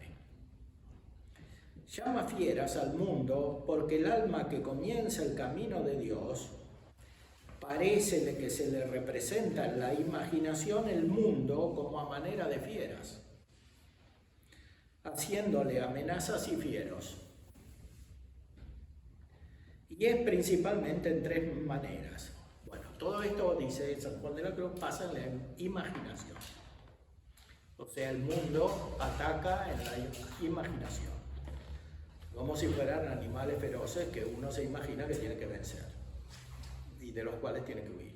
Llama fieras al mundo porque el alma que comienza el camino de Dios parece que se le representa en la imaginación el mundo como a manera de fieras, haciéndole amenazas y fieros. Y es principalmente en tres maneras. Bueno, todo esto, dice San Juan de la Cruz, pasa en la imaginación. O sea, el mundo ataca en la imaginación, como si fueran animales feroces que uno se imagina que tiene que vencer y de los cuales tiene que huir.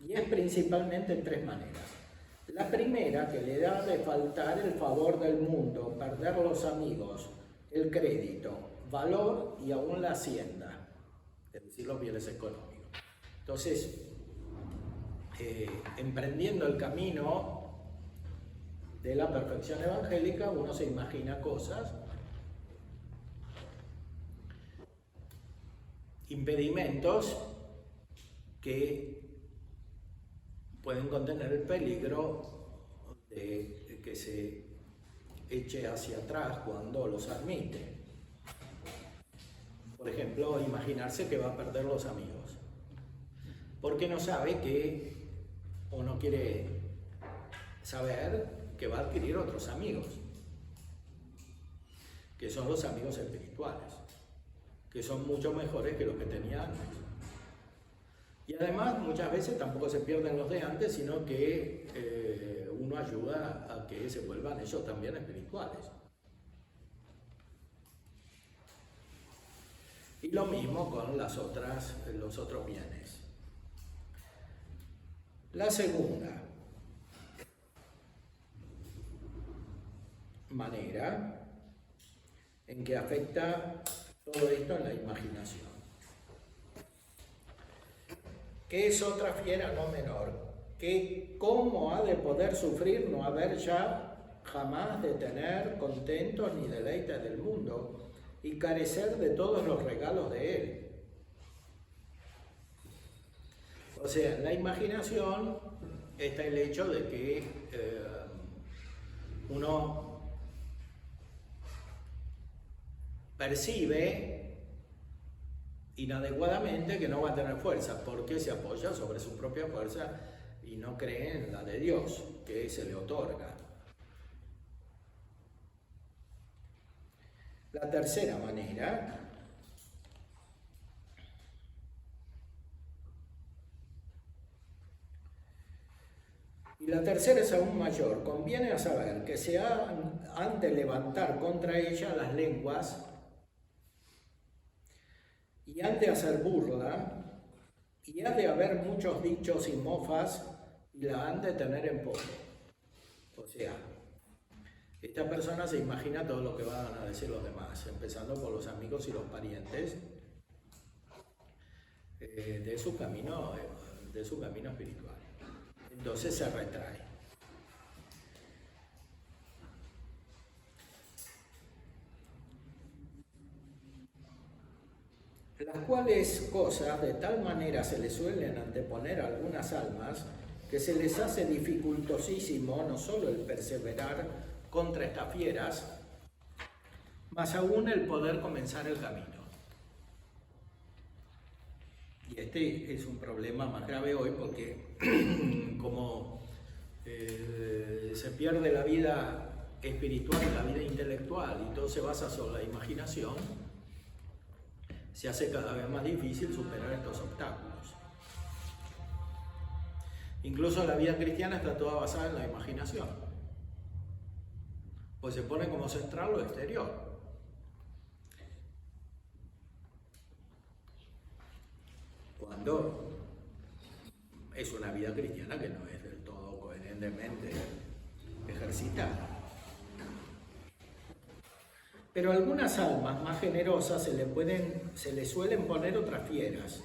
Y es principalmente en tres maneras. La primera, que le da de faltar el favor del mundo, perder los amigos, el crédito, valor y aún la hacienda, es decir, los bienes económicos. Entonces, emprendiendo el camino de la perfección evangélica, uno se imagina cosas, impedimentos que pueden contener el peligro de que se eche hacia atrás cuando los admite. Por ejemplo, imaginarse que va a perder los amigos, porque no sabe que, o no quiere saber que va a adquirir otros amigos, que son los amigos espirituales, que son mucho mejores que los que tenía antes. Y además muchas veces tampoco se pierden los de antes, sino que uno ayuda a que se vuelvan ellos también espirituales. Y lo mismo con los otros bienes. La segunda manera en que afecta todo esto en la imaginación, que es otra fiera no menor, que cómo ha de poder sufrir no haber ya jamás de tener contentos ni deleites del mundo y carecer de todos los regalos de él. O sea, en la imaginación está el hecho de que uno percibe inadecuadamente que no va a tener fuerza porque se apoya sobre su propia fuerza y no cree en la de Dios, que se le otorga. La tercera manera y la tercera es aún mayor. Conviene a saber que se han de levantar contra ella las lenguas y han de hacer burla, y ha de haber muchos dichos y mofas, y la han de tener en poco. O sea, esta persona se imagina todo lo que van a decir los demás, empezando por los amigos y los parientes de su camino espiritual. Entonces se retrae. Las cuales cosas de tal manera se les suelen anteponer a algunas almas que se les hace dificultosísimo no solo el perseverar contra estas fieras, mas aún el poder comenzar el camino. Y este es un problema más grave hoy porque como se pierde la vida espiritual, la vida intelectual y todo se basa sobre la imaginación, se hace cada vez más difícil superar estos obstáculos. Incluso la vida cristiana está toda basada en la imaginación, pues se pone como central lo exterior. Cuando es una vida cristiana que no es del todo coherentemente ejercitada. Pero a algunas almas más generosas se les suelen poner otras fieras,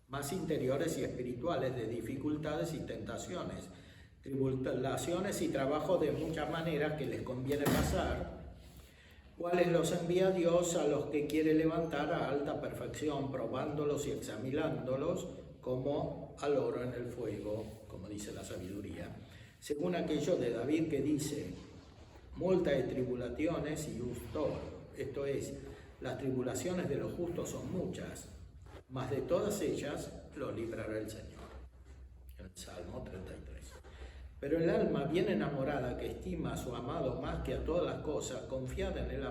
más interiores y espirituales, de dificultades y tentaciones, tribulaciones y trabajos de muchas maneras que les conviene pasar, cuales los envía Dios a los que quiere levantar a alta perfección, probándolos y examinándolos como al oro en el fuego, como dice la sabiduría, según aquello de David que dice: multa de tribulaciones y justor. Esto es, las tribulaciones de los justos son muchas, mas de todas ellas los librará el Señor. El Salmo 33. Pero el alma bien enamorada, que estima a su amado más que a todas las cosas, confiada en el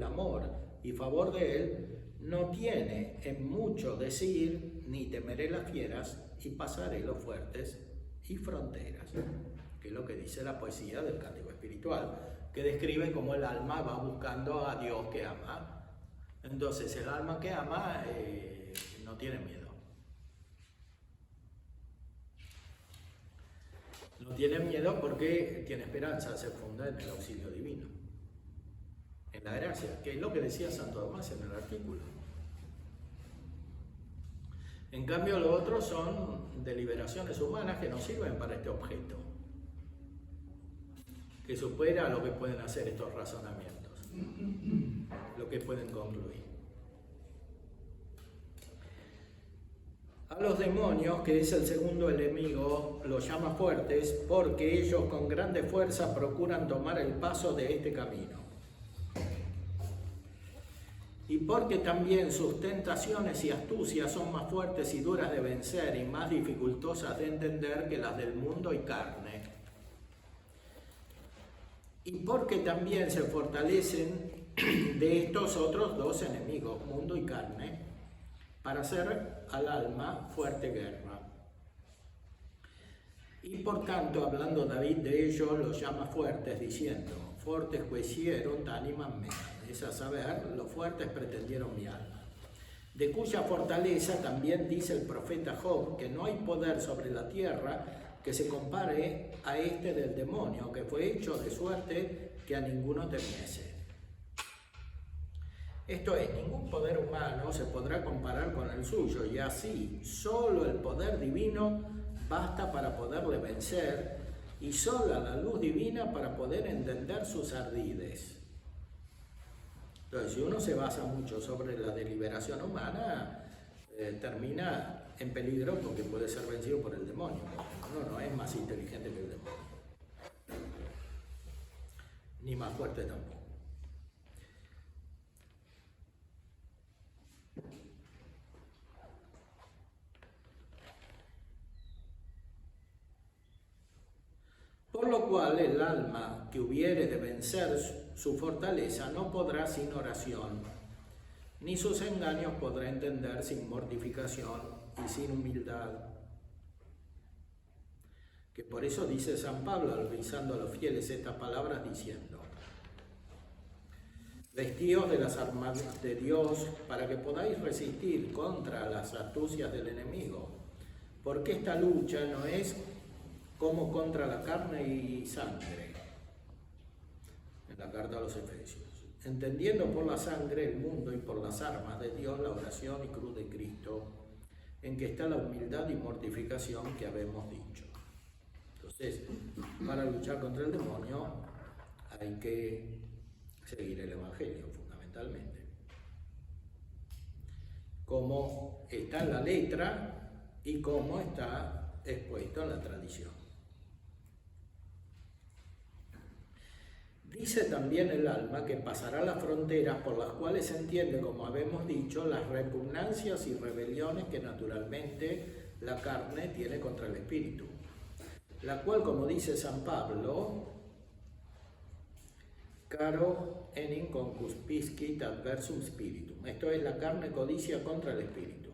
amor y favor de él, no tiene en mucho decir, ni temeré las fieras, y pasaré los fuertes y fronteras, que es lo que dice la poesía del Cántico Espiritual, que describe cómo el alma va buscando a Dios que ama. Entonces el alma que ama no tiene miedo. No tiene miedo porque tiene esperanza, se funda en el auxilio divino, en la gracia, que es lo que decía Santo Tomás en el artículo. En cambio, los otros son deliberaciones humanas que no sirven para este objeto, que supera lo que pueden hacer estos razonamientos, lo que pueden concluir. A los demonios, que es el segundo enemigo, los llama fuertes porque ellos con grande fuerza procuran tomar el paso de este camino. Y porque también sus tentaciones y astucias son más fuertes y duras de vencer y más dificultosas de entender que las del mundo y carne. Y porque también se fortalecen de estos otros dos enemigos, mundo y carne, para hacer al alma fuerte guerra. Y por tanto, hablando David de ellos, los llama fuertes, diciendo: fortes quisieron animam me, es a saber, los fuertes pretendieron mi alma. De cuya fortaleza también dice el profeta Job que no hay poder sobre la tierra que se compare a este del demonio, que fue hecho de suerte que a ninguno temiese. Esto es, ningún poder humano se podrá comparar con el suyo, y así solo el poder divino basta para poderle vencer, y sola la luz divina para poder entender sus ardides. Entonces, si uno se basa mucho sobre la deliberación humana, termina en peligro porque puede ser vencido por el demonio. Uno no es más inteligente que el demonio, ni más fuerte tampoco. Por lo cual el alma que hubiere de vencer su fortaleza no podrá sin oración, ni sus engaños podrá entender sin mortificación y sin humildad. Que por eso dice San Pablo, avisando a los fieles estas palabras, diciendo: Vestíos de las armas de Dios para que podáis resistir contra las astucias del enemigo, porque esta lucha no es como contra la carne y sangre, en la carta a los Efesios, entendiendo por la sangre el mundo y por las armas de Dios la oración y cruz de Cristo, en que está la humildad y mortificación que habemos dicho. Entonces, para luchar contra el demonio hay que seguir el Evangelio, fundamentalmente. Como está en la letra y como está expuesto en la tradición. Dice también el alma que pasará las fronteras por las cuales se entiende, como habemos dicho, las repugnancias y rebeliones que naturalmente la carne tiene contra el espíritu, la cual, como dice San Pablo, caro enim concupiscit adversum spiritum, esto es, la carne codicia contra el espíritu,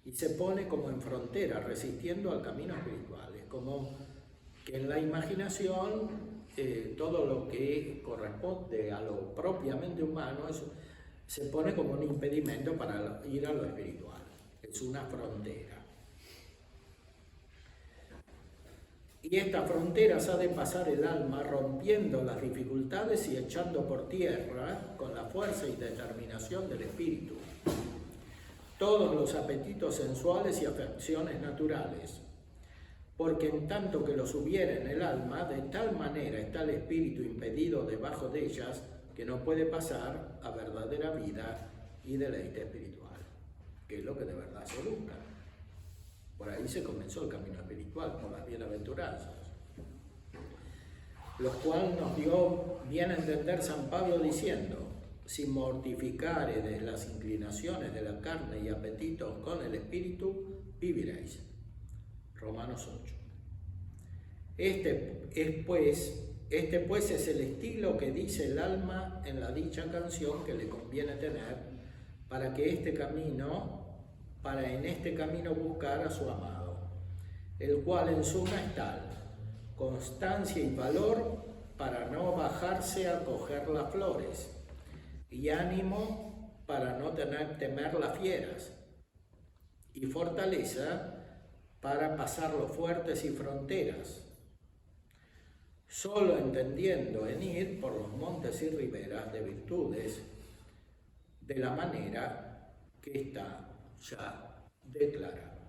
y se pone como en frontera, resistiendo al camino espiritual. Es como que en la imaginación todo lo que corresponde a lo propiamente humano se pone como un impedimento para ir a lo espiritual, es una frontera. Y esta frontera se ha de pasar el alma rompiendo las dificultades y echando por tierra, con la fuerza y determinación del espíritu, todos los apetitos sensuales y afecciones naturales, porque en tanto que los hubiere en el alma, de tal manera está el espíritu impedido debajo de ellas, que no puede pasar a verdadera vida y deleite espiritual, que es lo que de verdad se busca. Por ahí se comenzó el camino espiritual, por las bienaventuranzas, los cuales nos dio bien a entender San Pablo diciendo: si mortificaredes las inclinaciones de la carne y apetitos con el espíritu, viviréis. Romanos 8. Este pues es el estilo que dice el alma en la dicha canción que le conviene tener para en este camino buscar a su amado, el cual en suma es tal: constancia y valor para no bajarse a coger las flores, y ánimo para no temer las fieras, y fortaleza para pasar los fuertes y fronteras, solo entendiendo en ir por los montes y riberas de virtudes de la manera que está ya declarada.